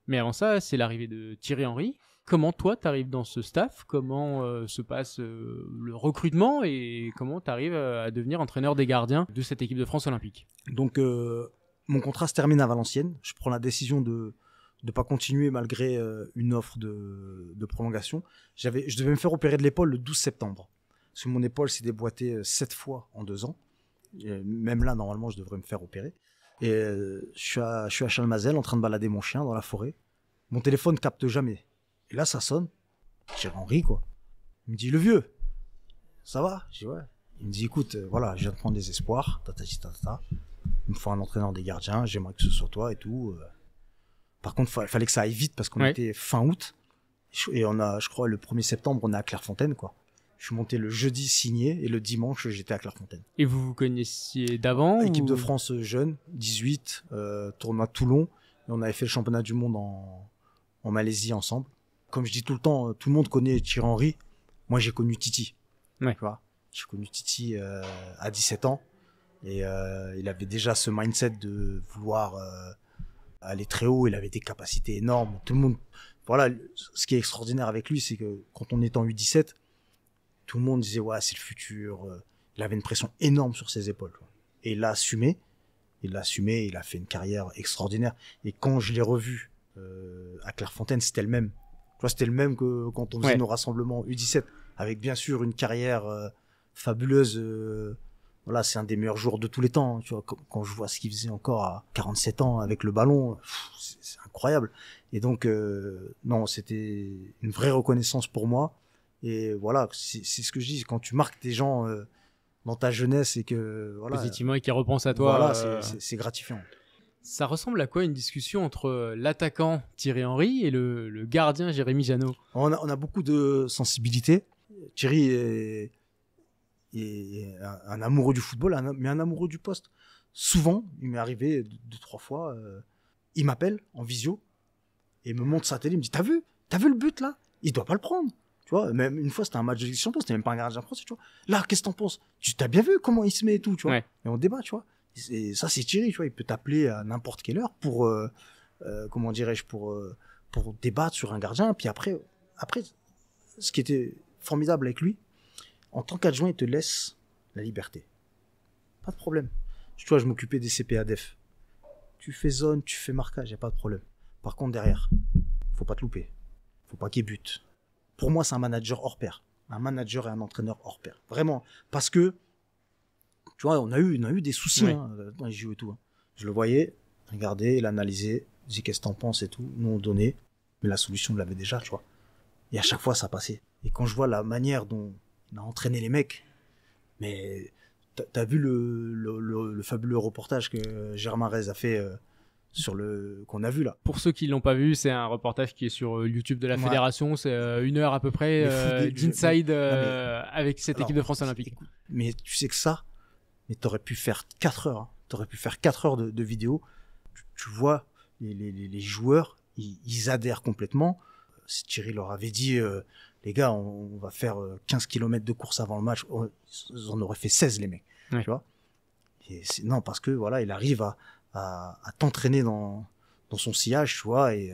Mais avant ça, c'est l'arrivée de Thierry Henry. Comment toi, tu arrives dans ce staff? Comment se passe le recrutement et comment tu arrives à devenir entraîneur des gardiens de cette équipe de France olympique? Donc, mon contrat se termine à Valenciennes. Je prends la décision de ne pas continuer malgré une offre de prolongation. Je devais me faire opérer de l'épaule le 12 septembre. Parce que mon épaule s'est déboîtée 7 fois en 2 ans. Et même là, normalement, je devrais me faire opérer. Et je suis à Chalmazel en train de balader mon chien dans la forêt. Mon téléphone capte jamais. Et là, ça sonne. Thierry Henry, quoi. Il me dit, le vieux, ça va? Je dis, ouais. Il me dit, écoute, voilà, je viens de prendre des espoirs. Il me faut un entraîneur des gardiens. J'aimerais que ce soit toi et tout. Par contre, fallait que ça aille vite parce qu'on était fin août. Et je crois, le 1er septembre, on est à Clairefontaine, quoi. Je suis monté le jeudi signé et le dimanche, j'étais à Clairefontaine. Et vous vous connaissiez d'avant? Équipe de France jeune, 18, tournoi Toulon. Et on avait fait le championnat du monde en Malaisie ensemble. Comme je dis tout le temps, tout le monde connaît Thierry Henry. Moi, j'ai connu Titi. Ouais. Tu vois, j'ai connu Titi à 17 ans. Et il avait déjà ce mindset de vouloir aller très haut. Il avait des capacités énormes. Tout le monde. Voilà, ce qui est extraordinaire avec lui, c'est que quand on est en U17, tout le monde disait ouais, c'est le futur. Il avait une pression énorme sur ses épaules. Quoi. Et il l'a assumé. Il a fait une carrière extraordinaire. Et quand je l'ai revu à Clairefontaine, c'était le même. Tu vois, c'était le même que quand on faisait nos rassemblements U17, avec bien sûr une carrière fabuleuse. Voilà, c'est un des meilleurs joueurs de tous les temps. Hein, tu vois, quand je vois ce qu'il faisait encore à 47 ans avec le ballon, c'est incroyable. Et donc, non, c'était une vraie reconnaissance pour moi. Et voilà, c'est ce que je dis. Quand tu marques des gens dans ta jeunesse et que voilà, positivement et qui repensent à toi, voilà, c'est gratifiant. Ça ressemble à quoi une discussion entre l'attaquant Thierry Henry et le gardien Jérémy Janot? On a beaucoup de sensibilité. Thierry est un amoureux du football, mais un amoureux du poste. Souvent, il m'est arrivé 2-3 fois, il m'appelle en visio et me montre sa télé, il me dit t'as vu le but là? Il doit pas le prendre. Tu vois, même une fois c'était un match de Ligue des Champions, c'était même pas un gardien français, tu vois. Là, qu'est-ce que t'en penses? Tu t'as bien vu comment il se met et tout, tu vois. Ouais. Et on débat, tu vois. Et ça c'est Thierry, tu vois, il peut t'appeler à n'importe quelle heure pour comment dirais-je pour débattre sur un gardien. Puis après ce qui était formidable avec lui, en tant qu'adjoint, il te laisse la liberté. Pas de problème. Tu vois, je m'occupais des CPADF. Tu fais zone, tu fais marquage, y a pas de problème. Par contre, derrière, faut pas te louper. Faut pas qu'il bute. Pour moi, c'est un manager hors pair. Un manager et un entraîneur hors pair. Vraiment. Parce que, tu vois, on a eu des soucis dans les JO et tout. Hein. Je le voyais, regardais, il analysait, il disait qu'est-ce que t'en penses et tout. Nous, on donnait. Mais la solution, on l'avait déjà, tu vois. Et à chaque fois, ça passait. Et quand je vois la manière dont on a entraîné les mecs, mais t'as vu le fabuleux reportage que Germain Rez a fait qu'on a vu là. Pour ceux qui l'ont pas vu, c'est un reportage qui est sur YouTube de la fédération. C'est 1 heure à peu près d'inside avec cette équipe de France olympique. Mais tu sais que ça, mais t'aurais pu faire 4 heures. Hein. T'aurais pu faire 4 heures de vidéo. Tu vois les joueurs, ils adhèrent complètement. Thierry leur avait dit les gars, on va faire 15 km de course avant le match. Ils en auraient fait 16 les mecs. Ouais. Tu vois. Non, parce que voilà, il arrive à t'entraîner dans son sillage, tu vois. Et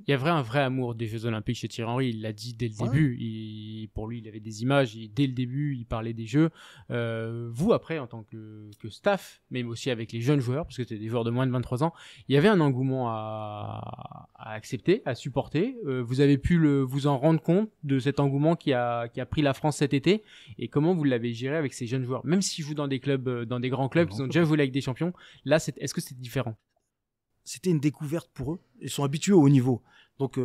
il y a un vrai amour des Jeux Olympiques chez Thierry Henry. Il l'a dit dès le début. Pour lui, il avait des images. Dès le début, il parlait des Jeux. Vous, après, en tant que staff, même aussi avec les jeunes joueurs, parce que c'était des joueurs de moins de 23 ans, il y avait un engouement à accepter, à supporter. Vous avez pu vous en rendre compte de cet engouement qui a pris la France cet été. Et comment vous l'avez géré avec ces jeunes joueurs? Même s'ils jouent dans des clubs, dans des grands clubs, ils ont déjà joué avec des champions. Là, est-ce que c'est différent? C'était une découverte pour eux. Ils sont habitués au haut niveau. Donc,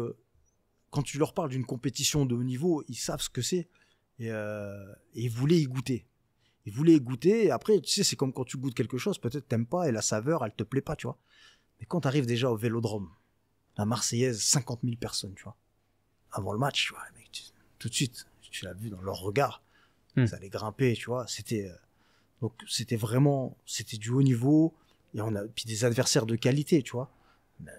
quand tu leur parles d'une compétition de haut niveau, ils savent ce que c'est. Et ils voulaient y goûter. Et après, tu sais, c'est comme quand tu goûtes quelque chose, peut-être t'aimes pas et la saveur, elle te plaît pas, tu vois. Mais quand t'arrives déjà au Vélodrome, la Marseillaise, 50 000 personnes, tu vois. Avant le match, tu vois, les mecs, tout de suite, tu l'as vu dans leur regard. Ça allait grimper, tu vois. Donc, c'était du haut niveau. Et on a puis des adversaires de qualité, tu vois.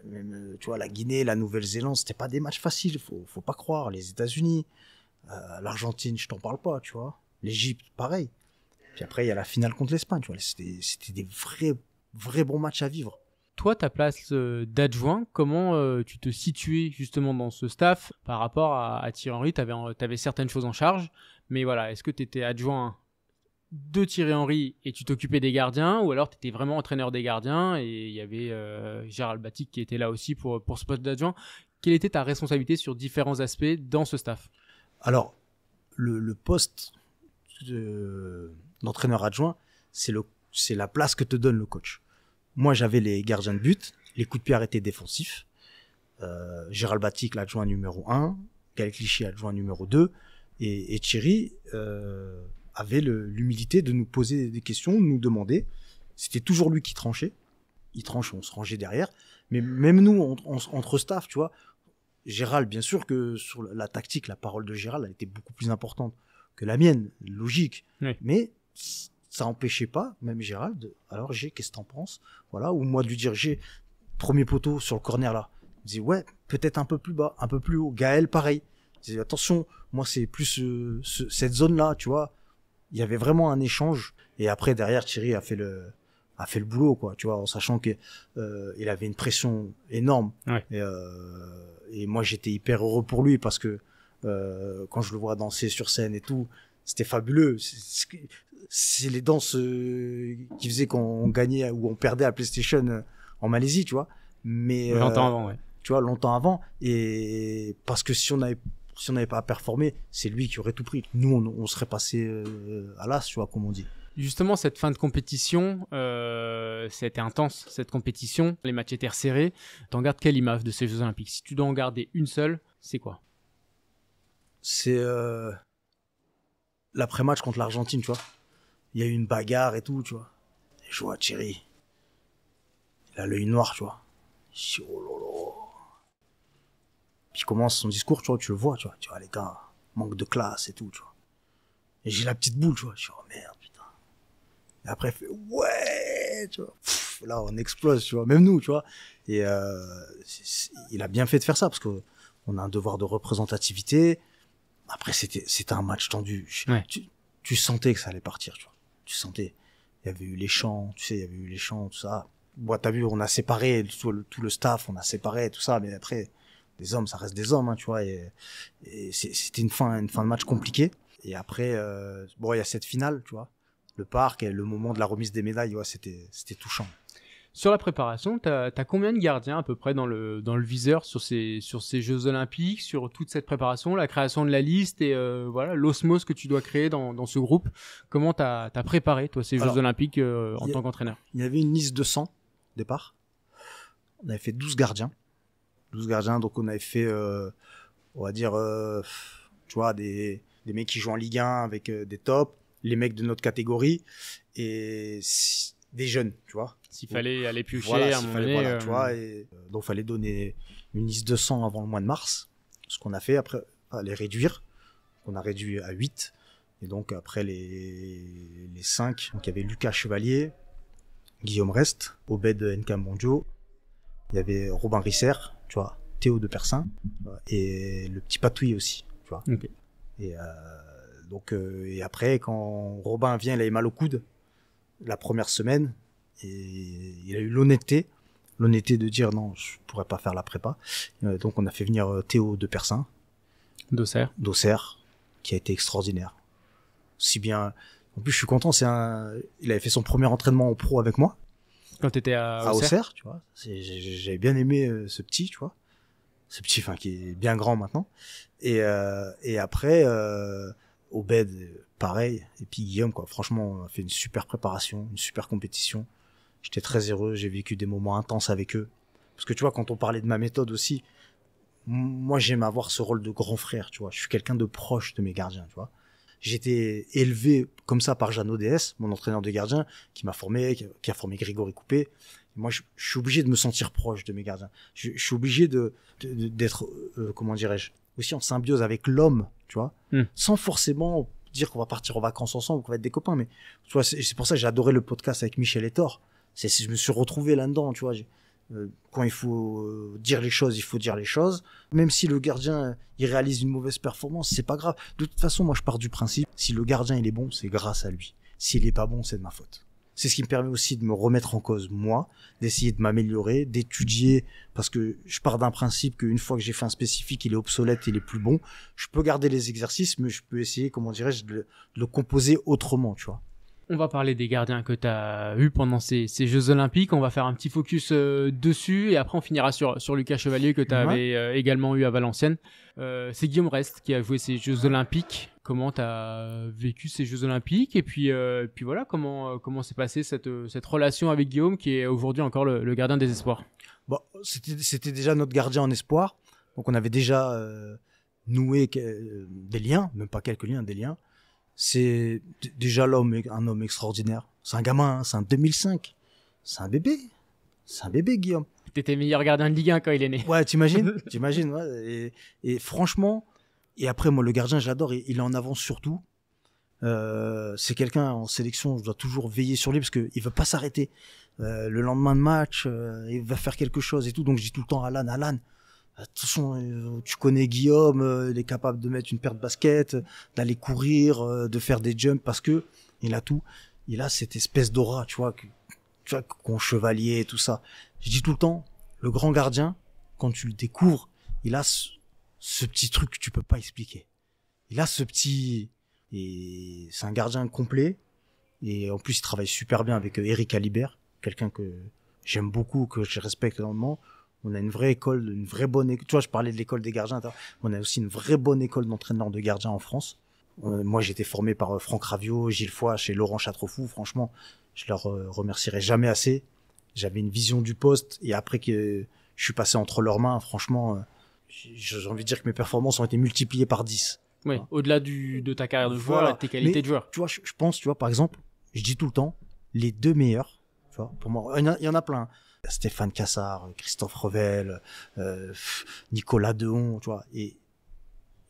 Même, tu vois, la Guinée, la Nouvelle-Zélande, c'était pas des matchs faciles, faut pas croire. Les États-Unis, l'Argentine, je t'en parle pas, tu vois. L'Égypte, pareil. Puis après, il y a la finale contre l'Espagne, tu vois. C'était des vrais bons matchs à vivre. Toi, ta place d'adjoint, comment tu te situais justement dans ce staff par rapport à Thierry Henry? Tu avais certaines choses en charge, mais voilà, est-ce que tu étais adjoint de Thierry Henry et tu t'occupais des gardiens, ou alors tu étais vraiment entraîneur des gardiens et il y avait Gérald Batic qui était là aussi pour ce poste d'adjoint? Quelle était ta responsabilité sur différents aspects dans ce staff? Alors, le poste d'entraîneur adjoint, c'est la place que te donne le coach. Moi, j'avais les gardiens de but, les coups de pied arrêtés défensifs, Gérald Batic, l'adjoint numéro 1, Gaël Clichy, adjoint numéro 2, et Thierry avait l'humilité de nous poser des questions, de nous demander. C'était toujours lui qui tranchait. Il tranche, on se rangeait derrière. Mais même nous, entre staff, tu vois, Gérald, bien sûr que sur la tactique, la parole de Gérald, elle était beaucoup plus importante que la mienne, logique. Oui. Mais ça n'empêchait pas, même Gérald, alors qu'est-ce que t'en penses? Voilà, ou moi de lui dire, premier poteau sur le corner là. Il disait, ouais, peut-être un peu plus bas, un peu plus haut. Gaël, pareil. Il disait, attention, moi c'est plus cette zone-là, tu vois. Il y avait vraiment un échange. Et après, derrière, Thierry a fait le boulot, quoi, tu vois, en sachant que il avait une pression énorme. Ouais. Et moi, j'étais hyper heureux pour lui parce que quand je le vois danser sur scène et tout, c'était fabuleux. C'est les danses qui faisaient qu'on gagnait ou on perdait à PlayStation en Malaisie, tu vois. Mais Longtemps avant, ouais. Tu vois, longtemps avant. Et parce que si on n'avait pas performé, c'est lui qui aurait tout pris. Nous, on serait passé à l'as, tu vois, comme on dit. Justement, cette fin de compétition, c'était intense, cette compétition. Les matchs étaient resserrés. T'en gardes quelle image de ces Jeux Olympiques? Si tu dois en garder une seule, c'est quoi? C'est l'après-match contre l'Argentine, tu vois. Il y a eu une bagarre et tout, tu vois. Et je vois Thierry. Il a l'œil noir, tu vois. Je dis, oh là là. Puis il commence son discours, tu vois, tu le vois, tu vois. Tu vois, les gars, manque de classe et tout, tu vois. Et j'ai la petite boule, tu vois. Je dis, oh merde, putain. Et après, il fait, ouais, tu vois. Pff, là, on explose, tu vois. Même nous, tu vois. Et il a bien fait de faire ça parce que on a un devoir de représentativité. Après, c'était un match tendu. Ouais. Tu sentais que ça allait partir, tu vois. Tu sentais. Il y avait eu les chants, tu sais, il y avait eu les chants, tout ça. Bon, t'as vu, on a séparé tout le staff, on a séparé tout ça, mais après, les hommes, ça reste des hommes, hein, tu vois. Et c'était une fin de match compliquée. Et après, bon, il y a cette finale, tu vois. Le parc et le moment de la remise des médailles, ouais, c'était touchant. Sur la préparation, t'as combien de gardiens à peu près dans le viseur sur ces Jeux Olympiques, sur toute cette préparation, la création de la liste et voilà l'osmose que tu dois créer dans ce groupe? Comment t'as préparé toi ces Jeux Olympiques en tant qu'entraîneur? Il y avait une liste de 100 au départ. On avait fait 12 gardiens. 12 gardiens, donc on avait fait, on va dire, tu vois, des mecs qui jouent en Ligue 1 avec des tops, les mecs de notre catégorie et des jeunes, tu vois. S'il fallait aller piocher voilà, à un moment donné. Voilà, tu vois, et donc fallait donner une liste de 100 avant le mois de mars. Ce qu'on a fait après, les réduire. On a réduit à 8. Et donc après les 5, donc il y avait Lucas Chevalier, Guillaume Rest, Obed Nkamondjo, il y avait Robin Risser, tu vois, Théo de Persin, et le petit Patouille aussi, tu vois. Okay. Et donc et après quand Robin vient, il avait mal au coude la première semaine. Et il a eu l'honnêteté de dire non, je pourrais pas faire la prépa. Donc on a fait venir Théo de Persin, d'Auxerre, qui a été extraordinaire. Si bien, en plus je suis content, il avait fait son premier entraînement en pro avec moi. Quand t'étais à Auxerre, tu vois. J'avais bien aimé ce petit, tu vois. Ce petit, enfin qui est bien grand maintenant. Et après Obed, pareil. Et puis Guillaume, quoi. Franchement, on a fait une super préparation, une super compétition. J'étais très heureux, j'ai vécu des moments intenses avec eux. Parce que tu vois, quand on parlait de ma méthode aussi, moi j'aime avoir ce rôle de grand frère, tu vois. Je suis quelqu'un de proche de mes gardiens, tu vois. J'étais élevé comme ça par Jeannot DS, mon entraîneur de gardien, qui m'a formé, qui a formé Grégory Coupé. Moi, je suis obligé de me sentir proche de mes gardiens. Je suis obligé d'être, comment dirais-je, aussi en symbiose avec l'homme, tu vois, sans forcément dire qu'on va partir en vacances ensemble, qu'on va être des copains. Mais tu vois, c'est pour ça que j'ai adoré le podcast avec Michel Etor. Je me suis retrouvé là-dedans, tu vois. Quand il faut dire les choses, il faut dire les choses. Même si le gardien il réalise une mauvaise performance, c'est pas grave. De toute façon, moi je pars du principe, si le gardien il est bon, c'est grâce à lui. S'il est pas bon, c'est de ma faute. C'est ce qui me permet aussi de me remettre en cause, moi, d'essayer de m'améliorer, d'étudier, parce que je pars d'un principe qu'une fois que j'ai fait un spécifique, il est obsolète, il est plus bon. Je peux garder les exercices, mais je peux essayer, comment dirais-je, de le composer autrement, tu vois. On va parler des gardiens que tu as eus pendant ces Jeux Olympiques. On va faire un petit focus dessus et après on finira sur Lucas Chevalier que tu avais également eu à Valenciennes. C'est Guillaume Rest qui a joué ces Jeux Olympiques. Comment tu as vécu ces Jeux Olympiques et puis voilà, comment s'est passée cette relation avec Guillaume qui est aujourd'hui encore le gardien des espoirs? Bon, c'était déjà notre gardien en espoir. Donc on avait déjà noué des liens, même pas quelques liens, des liens. C'est déjà un homme extraordinaire. C'est un gamin, hein, c'est un 2005. C'est un bébé. C'est un bébé, Guillaume. T'étais meilleur gardien de Ligue 1 quand il est né. Ouais, t'imagines, ouais. Et franchement, et après, moi, le gardien, j'adore. Il est en avance surtout. C'est quelqu'un en sélection, je dois toujours veiller sur lui parce qu'il veut pas s'arrêter. Le lendemain de match, il va faire quelque chose et tout. Donc, je dis tout le temps à Alan, attention, tu connais Guillaume, il est capable de mettre une paire de baskets, d'aller courir, de faire des jumps parce que il a tout. Il a cette espèce d'aura, tu vois, qu'on chevalier et tout ça. Je dis tout le temps, le grand gardien, quand tu le découvres, il a ce petit truc que tu peux pas expliquer. Il a ce petit, et c'est un gardien complet. Et en plus, il travaille super bien avec Eric Alibert, quelqu'un que j'aime beaucoup, que je respecte énormément. On a une vraie école, une vraie bonne école. Tu vois, je parlais de l'école des gardiens. On a aussi une vraie bonne école d'entraîneurs de gardiens en France. Moi, j'ai été formé par Franck Raviot, Gilles Foix, chez Laurent Chatrefou. Franchement, je leur remercierai jamais assez. J'avais une vision du poste et après que je suis passé entre leurs mains, franchement, j'ai envie de dire que mes performances ont été multipliées par 10. Oui, voilà. Au-delà de ta carrière de joueur Voilà. et de tes qualités de joueur. Tu vois, je pense, tu vois, par exemple, je dis tout le temps, les deux meilleurs, tu vois, pour moi, il y en a plein. Stéphane Cassard, Christophe Revel, Nicolas Dehon, tu vois. Et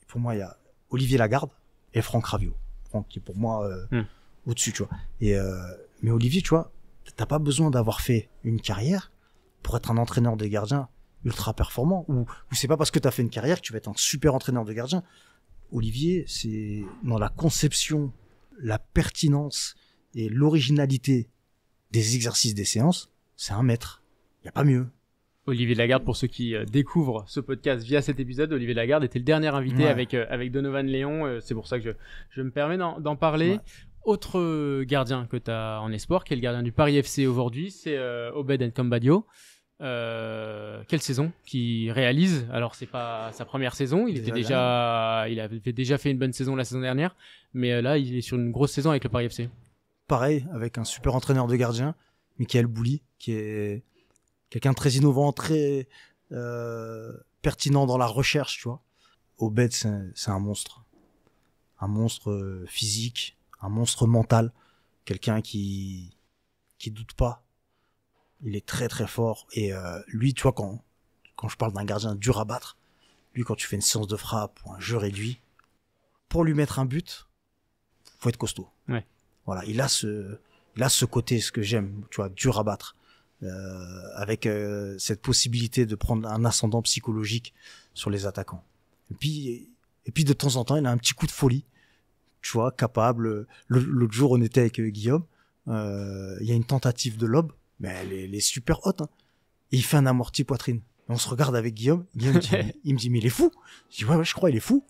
pour moi, il y a Olivier Lagarde et Franck Raviot. Franck qui est pour moi au-dessus, tu vois. Et mais Olivier, tu vois, t'as pas besoin d'avoir fait une carrière pour être un entraîneur de gardien ultra performant. Ou c'est pas parce que t'as fait une carrière que tu vas être un super entraîneur de gardien. Olivier, c'est dans la conception, la pertinence et l'originalité des exercices des séances, c'est un maître. Il n'y a pas mieux. Olivier Lagarde, pour ceux qui découvrent ce podcast via cet épisode, Olivier Lagarde était le dernier invité avec Donovan Léon. C'est pour ça que je me permets d'en parler. Ouais. Autre gardien que tu as en espoir, qui est le gardien du Paris FC aujourd'hui, c'est Obed Nkambadio. Quelle saison qu'il réalise? Alors, c'est pas sa première saison. Il avait déjà fait une bonne saison la saison dernière. Mais là, il est sur une grosse saison avec le Paris FC. Pareil, avec un super entraîneur de gardien, Michael Bouli, qui est quelqu'un de très innovant, très pertinent dans la recherche, tu vois. Obed, c'est un monstre. Un monstre physique, un monstre mental. Quelqu'un qui doute pas. Il est très très fort. Et lui, tu vois, quand je parle d'un gardien dur à battre, lui, quand tu fais une séance de frappe ou un jeu réduit, pour lui mettre un but, faut être costaud. Ouais. Voilà, il a ce côté, ce que j'aime, tu vois, dur à battre. Avec cette possibilité de prendre un ascendant psychologique sur les attaquants. Et puis de temps en temps, il a un petit coup de folie, tu vois, capable. L'autre jour, on était avec Guillaume. Il y a une tentative de lob, mais elle est super haute. Hein. Et il fait un amorti poitrine. Et on se regarde avec Guillaume. Guillaume il me dit, mais il est fou. Je dis, ouais, je crois, il est fou.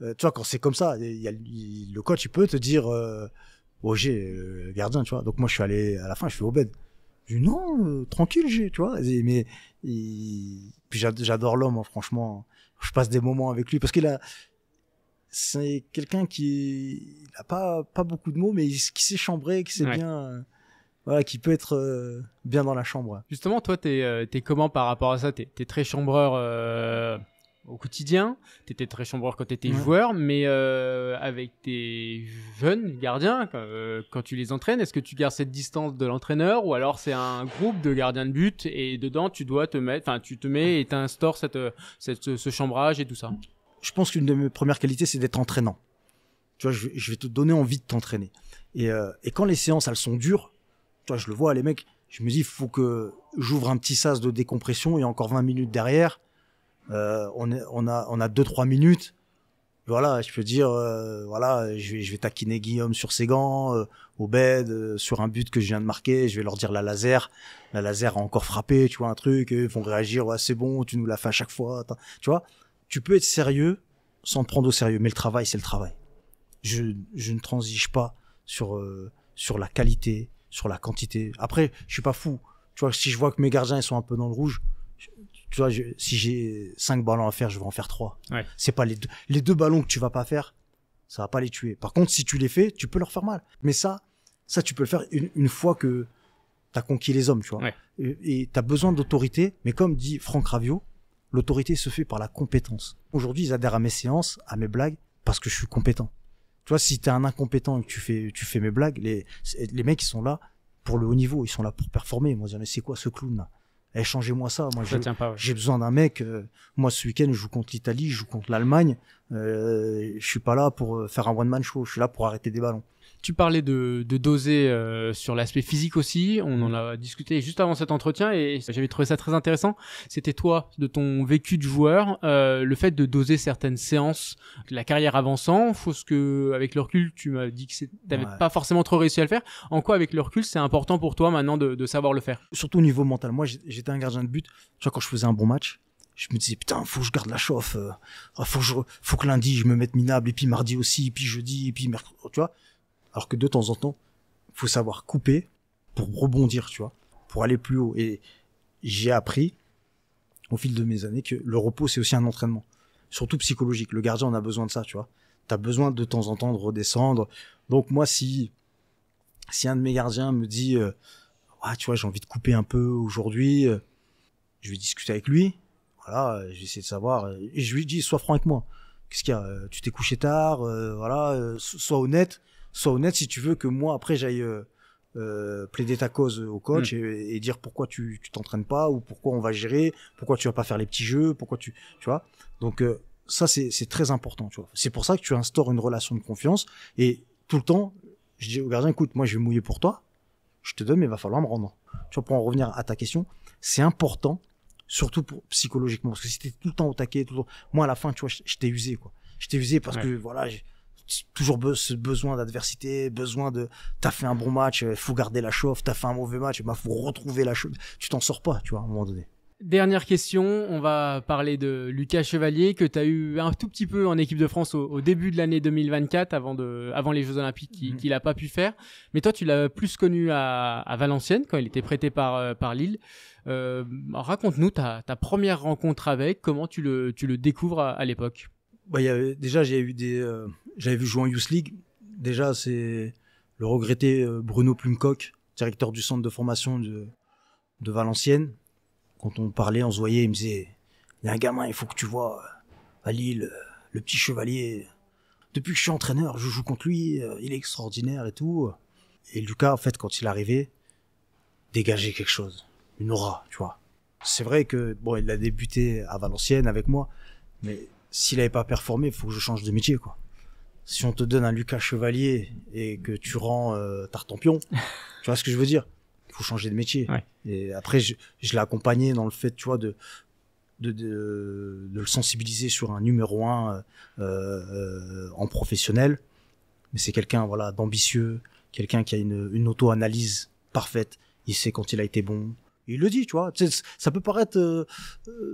Tu vois, quand c'est comme ça, le coach, il peut te dire, Roger, gardien, tu vois. Donc moi, je suis allé à la fin, je fais Obed. Je dis non, tranquille, tu vois. Mais puis j'adore l'homme, hein, franchement. Je passe des moments avec lui parce c'est quelqu'un qui a pas beaucoup de mots, mais qui sait chambrer, qui sait bien, voilà, qui peut être bien dans la chambre. Justement, toi, t'es comment par rapport à ça? T'es très chambreur au quotidien, t'étais très chambreur quand t'étais joueur, mais avec tes jeunes gardiens, quand tu les entraînes, est-ce que tu gardes cette distance de l'entraîneur ou alors c'est un groupe de gardiens de but et dedans tu te mets et t'instaures ce chambrage et tout ça? Je pense qu'une de mes premières qualités, c'est d'être entraînant. Tu vois, je vais te donner envie de t'entraîner. Et quand les séances, elles sont dures, tu vois, je le vois, les mecs, Je me dis, il faut que j'ouvre un petit sas de décompression et encore 20 minutes derrière. On a 2-3 minutes. Voilà, je peux dire, voilà, je vais taquiner Guillaume sur ses gants, Obed, sur un but que je viens de marquer. Je vais leur dire la laser a encore frappé, tu vois, un truc. Ils vont réagir, ouais, c'est bon, tu nous l'as fait à chaque fois. Tu vois, tu peux être sérieux sans te prendre au sérieux, mais le travail, c'est le travail. Je ne transige pas sur la qualité, sur la quantité. Après, je suis pas fou. Tu vois, si je vois que mes gardiens ils sont un peu dans le rouge, tu vois, si j'ai 5 ballons à faire, je vais en faire 3. Ouais. C'est pas les deux ballons que tu vas pas faire, ça va pas les tuer. Par contre, si tu les fais, tu peux leur faire mal. Mais ça tu peux le faire une fois que t'as conquis les hommes, tu vois. Ouais. Et t'as besoin d'autorité, mais comme dit Franck Raviot, l'autorité se fait par la compétence. Aujourd'hui, ils adhèrent à mes séances, à mes blagues, parce que je suis compétent. Tu vois, si t'es un incompétent et que tu fais mes blagues, les mecs, ils sont là pour le haut niveau, ils sont là pour performer. Moi, je dis, mais c'est quoi ce clown là? Changez-moi ça. Moi, j'ai besoin d'un mec. Moi, ce week-end, je joue contre l'Italie, je joue contre l'Allemagne. Je suis pas là pour faire un one-man show. Je suis là pour arrêter des ballons. Tu parlais de doser sur l'aspect physique aussi. On en a discuté juste avant cet entretien et j'avais trouvé ça très intéressant. C'était toi, de ton vécu de joueur, le fait de doser certaines séances, la carrière avançant. Chose que, avec le recul, tu m'as dit que t'avais pas forcément trop réussi à le faire. En quoi, avec le recul, c'est important pour toi maintenant de savoir le faire? Surtout au niveau mental. Moi, j'étais un gardien de but. Tu vois, quand je faisais un bon match, je me disais, putain, faut que je garde la chauffe. Faut que lundi, je me mette minable. Et puis mardi aussi. Et puis jeudi. Et puis mercredi. Tu vois. Alors que de temps en temps, faut savoir couper pour rebondir, tu vois, pour aller plus haut. Et j'ai appris, au fil de mes années, que le repos, c'est aussi un entraînement. Surtout psychologique. Le gardien, on a besoin de ça, tu vois. T'as besoin de temps en temps de redescendre. Donc moi, si un de mes gardiens me dit, tu vois, j'ai envie de couper un peu aujourd'hui, je vais discuter avec lui. Voilà, je vais essayer de savoir. Et je lui dis, sois franc avec moi. Qu'est-ce qu'il y a? Tu t'es couché tard, voilà, sois honnête. Sois honnête si tu veux que moi après j'aille plaider ta cause au coach et dire pourquoi tu t'entraînes pas ou pourquoi on va gérer, pourquoi tu vas pas faire les petits jeux, pourquoi tu vois. Donc ça c'est très important, tu vois. C'est pour ça que tu instaures une relation de confiance et tout le temps je dis au gardien, écoute, moi je vais mouiller pour toi, je te donne mais il va falloir me rendre. Tu vois, pour en revenir à ta question, c'est important surtout psychologiquement parce que si t'es tout le temps au taquet, moi à la fin tu vois je t'ai usé quoi. Je t'ai usé parce que voilà, toujours ce besoin d'adversité, t'as fait un bon match, faut garder la chauffe, t'as fait un mauvais match, faut retrouver la chauffe. Tu t'en sors pas, tu vois, à un moment donné. Dernière question, on va parler de Lucas Chevalier que tu as eu un tout petit peu en équipe de France au début de l'année 2024 avant les Jeux Olympiques qu'il a pas pu faire. Mais toi, tu l'as plus connu à Valenciennes quand il était prêté par Lille. Raconte-nous ta première rencontre avec, comment tu le découvres à l'époque. Déjà, j'avais vu jouer en Youth League. Déjà, c'est le regretté Bruno Plumcock, directeur du centre de formation de Valenciennes. Quand on parlait, on se voyait, il me disait, il y a un gamin, il faut que tu vois à Lille, le petit Chevalier. Depuis que je suis entraîneur, je joue contre lui, il est extraordinaire et tout. Et Lucas, en fait, quand il est arrivé, dégageait quelque chose, une aura, tu vois. C'est vrai que, bon, il a débuté à Valenciennes avec moi, mais s'il avait pas performé, il faut que je change de métier, quoi. Si on te donne un Lucas Chevalier et que tu rends Tartampion, tu vois ce que je veux dire? Il faut changer de métier. Ouais. Et après, je l'ai accompagné dans le fait, tu vois, de le sensibiliser sur un numéro 1 en professionnel. Mais c'est quelqu'un, voilà, d'ambitieux, quelqu'un qui a une auto-analyse parfaite. Il sait quand il a été bon. Il le dit, tu vois. Ça peut paraître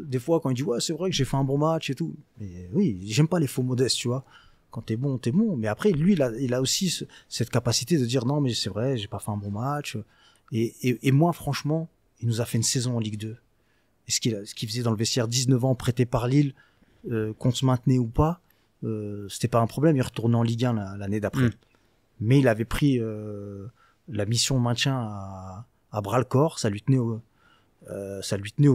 des fois quand il dit ouais, c'est vrai que j'ai fait un bon match et tout. Mais oui, j'aime pas les faux modestes, tu vois. Quand t'es bon, t'es bon. Mais après, lui, il a aussi cette capacité de dire non, mais c'est vrai, j'ai pas fait un bon match. Et moi, franchement, il nous a fait une saison en Ligue 2. Et ce qu'il faisait dans le vestiaire, 19 ans, prêté par Lille, qu'on se maintenait ou pas, c'était pas un problème. Il retournait en Ligue 1 l'année d'après. Mais il avait pris la mission maintien à bras le corps, ça lui tenait aux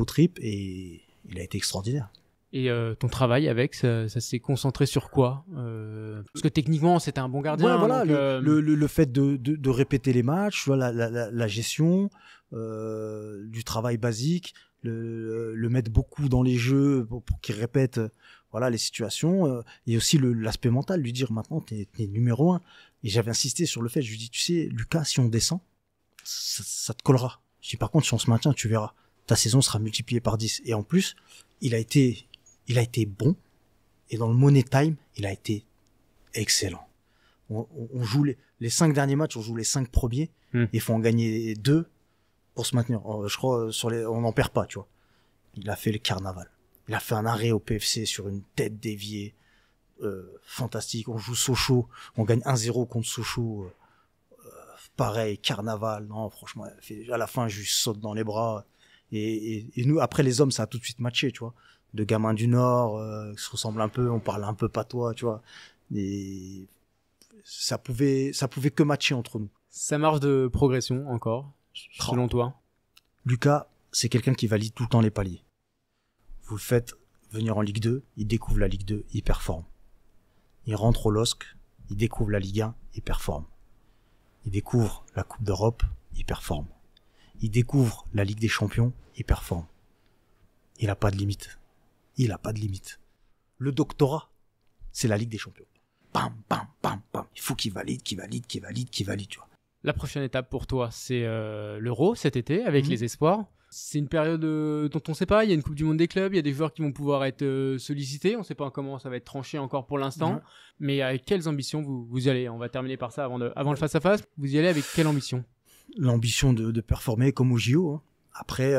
tripes et il a été extraordinaire. Et ton travail avec, ça s'est concentré sur quoi? Parce que techniquement, c'était un bon gardien. Ouais, voilà, donc, le fait de répéter les matchs, voilà, la gestion, du travail basique, le mettre beaucoup dans les jeux pour qu'il répète voilà, les situations, et aussi l'aspect mental, lui dire maintenant t'es numéro 1. Et j'avais insisté sur le fait, je lui dis, tu sais, Lucas, si on descend, ça te collera. Je dis, par contre, si on se maintient, tu verras. Ta saison sera multipliée par 10. Et en plus, il a été bon. Et dans le Money Time, il a été excellent. On joue les 5 derniers matchs, on joue les 5 premiers. Il faut en gagner 2 pour se maintenir. Je crois, on n'en perd pas, tu vois. Il a fait le carnaval. Il a fait un arrêt au PFC sur une tête déviée. Fantastique. On joue Sochaux. On gagne 1-0 contre Sochaux. Pareil, carnaval. Non, franchement, à la fin, je lui saute dans les bras. Et nous, après, les hommes, ça a tout de suite matché, tu vois. De gamins du Nord, qui se ressemblent un peu, on parle un peu patois, tu vois. Et ça pouvait que matcher entre nous. Ça marche de progression encore, selon toi? Lucas, c'est quelqu'un qui valide tout le temps les paliers. Vous le faites venir en Ligue 2, il découvre la Ligue 2, il performe. Il rentre au LOSC, il découvre la Ligue 1, il performe. Il découvre la Coupe d'Europe, il performe. Il découvre la Ligue des Champions, il performe. Il a pas de limite. Il a pas de limite. Le doctorat, c'est la Ligue des Champions. Bam, bam, bam, bam. Il faut qu'il valide, tu vois. La prochaine étape pour toi, c'est l'Euro cet été avec les espoirs. C'est une période dont on ne sait pas. Il y a une Coupe du Monde des clubs, il y a des joueurs qui vont pouvoir être sollicités. On ne sait pas comment ça va être tranché encore pour l'instant. Mais avec quelles ambitions vous y allez? On va terminer par ça avant le face-à-face. Vous y allez avec quelle ambition? L'ambition de performer comme au JO. Hein. Après,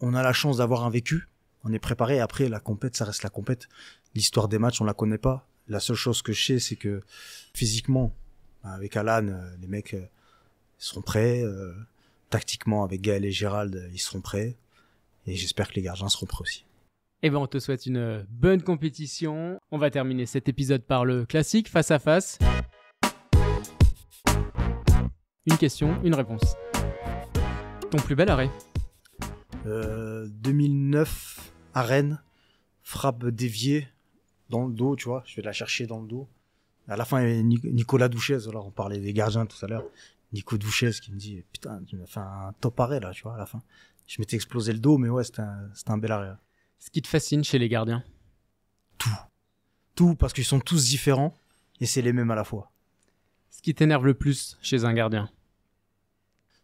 on a la chance d'avoir un vécu. On est préparé. Après, la compète, ça reste la compète. L'histoire des matchs, on la connaît pas. La seule chose que je sais, c'est que physiquement, avec Alan, les mecs sont prêts. Tactiquement, avec Gaël et Gérald, ils seront prêts. Et j'espère que les gardiens seront prêts aussi. Eh ben, on te souhaite une bonne compétition. On va terminer cet épisode par le classique face à face. Une question, une réponse. Ton plus bel arrêt? 2009 à Rennes, frappe déviée dans le dos, tu vois. Je vais la chercher dans le dos. À la fin, il y avait Nicolas Douchez. Alors, on parlait des gardiens tout à l'heure. Nico Douchez qui me dit putain, tu m'as fait un top arrêt là, tu vois, à la fin. Je m'étais explosé le dos, mais ouais, c'était un bel arrêt. Ce qui te fascine chez les gardiens? Tout, parce qu'ils sont tous différents et c'est les mêmes à la fois. Ce qui t'énerve le plus chez un gardien?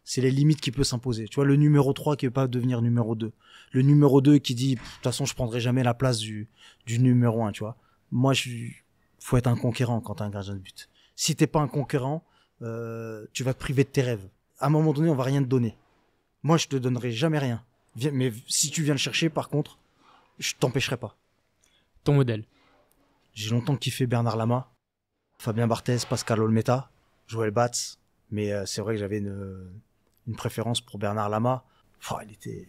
C'est les limites qui peut s'imposer. Tu vois, le numéro 3 qui veut pas devenir numéro 2. Le numéro 2 qui dit, de toute façon, je prendrai jamais la place du numéro 1, tu vois. Moi, faut être un conquérant quand t'es un gardien de but. Si t'es pas un conquérant, tu vas te priver de tes rêves. À un moment donné, on va rien te donner. Moi, je te donnerai jamais rien. Mais si tu viens le chercher, par contre, je t'empêcherai pas. Ton modèle? J'ai longtemps kiffé Bernard Lama, Fabien Barthez, Pascal Olmeta, Joël Batz, mais c'est vrai que j'avais une préférence pour Bernard Lama. C'était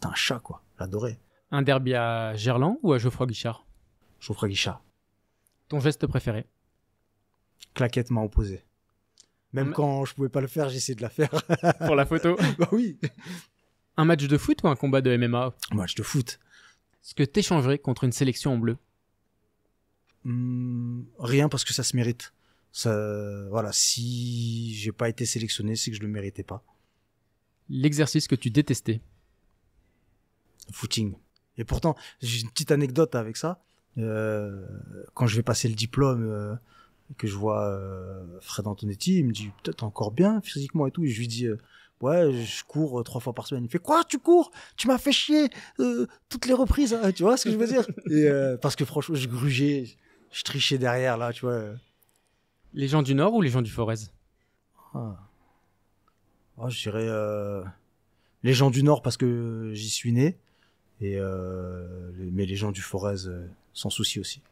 un chat, quoi. J'adorais. Un derby à Gerland ou à Geoffroy Guichard? Geoffroy Guichard. Ton geste préféré? Claquette main opposée. Même quand je pouvais pas le faire, j'essayais de la faire. Pour la photo? Bah oui. Un match de foot ou un combat de MMA? Un match de foot. Est-ce que t'échangerais contre une sélection en bleu? Rien, parce que ça se mérite. Voilà, si j'ai pas été sélectionné, c'est que je le méritais pas. L'exercice que tu détestais? Le footing. Et pourtant, j'ai une petite anecdote avec ça. Quand je vais passer le diplôme, que je vois Fred Antonetti, il me dit peut-être encore bien physiquement et tout, et je lui dis ouais, je cours 3 fois par semaine. Il fait quoi, tu cours? Tu m'as fait chier toutes les reprises, hein, tu vois ce que je veux dire? Et parce que franchement, je grugeais, je trichais derrière là, tu vois. Les gens du Nord ou les gens du Forez? Je dirais les gens du Nord parce que j'y suis né, et mais les gens du Forez sans souci aussi.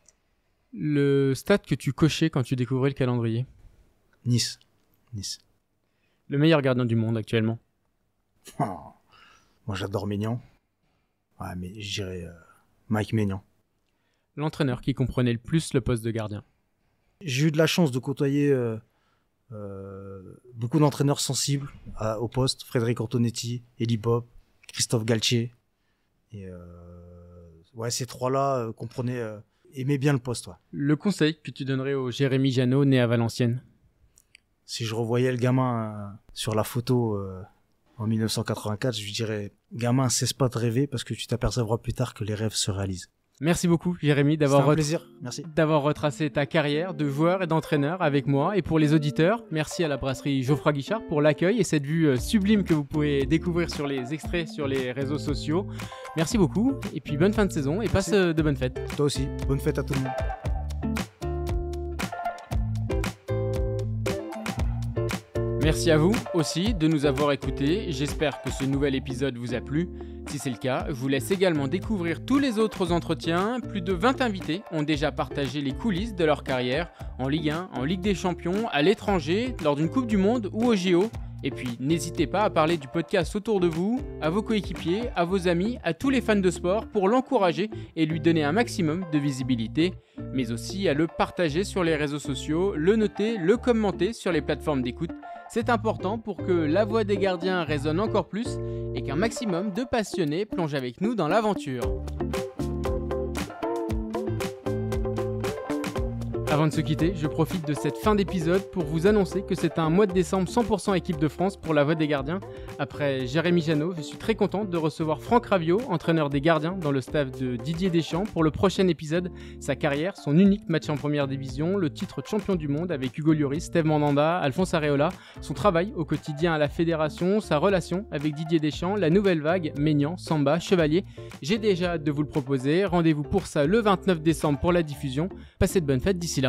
Le stade que tu cochais quand tu découvrais le calendrier? Nice. Le meilleur gardien du monde actuellement? Moi j'adore Maignan. Ouais, mais je dirais Mike Maignan. L'entraîneur qui comprenait le plus le poste de gardien? J'ai eu de la chance de côtoyer beaucoup d'entraîneurs sensibles au poste. Frédéric Antonetti, Elie Bob, Christophe Galtier. Et ouais, ces trois-là aimaient bien le poste. Ouais. Le conseil que tu donnerais au Jérémy Janot né à Valenciennes? Si je revoyais le gamin sur la photo en 1984, je lui dirais, gamin, cesse pas de rêver parce que tu t'apercevras plus tard que les rêves se réalisent. Merci beaucoup Jérémy C'était un plaisir, merci. d'avoir retracé ta carrière de joueur et d'entraîneur avec moi. Et pour les auditeurs, merci à la brasserie Geoffroy Guichard pour l'accueil et cette vue sublime que vous pouvez découvrir sur les extraits sur les réseaux sociaux. Merci beaucoup et puis bonne fin de saison et passe de bonnes fêtes. Toi aussi, bonne fête à tout le monde. Merci à vous aussi de nous avoir écoutés. J'espère que ce nouvel épisode vous a plu. Si c'est le cas, je vous laisse également découvrir tous les autres entretiens. Plus de 20 invités ont déjà partagé les coulisses de leur carrière en Ligue 1, en Ligue des Champions, à l'étranger, lors d'une Coupe du Monde ou au JO. Et puis, n'hésitez pas à parler du podcast autour de vous, à vos coéquipiers, à vos amis, à tous les fans de sport pour l'encourager et lui donner un maximum de visibilité, mais aussi à le partager sur les réseaux sociaux, le noter, le commenter sur les plateformes d'écoute. C'est important pour que la voix des gardiens résonne encore plus et qu'un maximum de passionnés plongent avec nous dans l'aventure. Avant de se quitter, je profite de cette fin d'épisode pour vous annoncer que c'est un mois de décembre 100% équipe de France pour la voix des gardiens. Après Jérémy Janot, je suis très contente de recevoir Franck Raviot, entraîneur des gardiens dans le staff de Didier Deschamps pour le prochain épisode. Sa carrière, son unique match en première division, le titre de champion du monde avec Hugo Lloris, Steve Mandanda, Alphonse Areola, son travail au quotidien à la fédération, sa relation avec Didier Deschamps, la nouvelle vague, Maignan, Samba, Chevalier. J'ai déjà hâte de vous le proposer. Rendez-vous pour ça le 29 décembre pour la diffusion. Passez de bonnes fêtes d'ici là.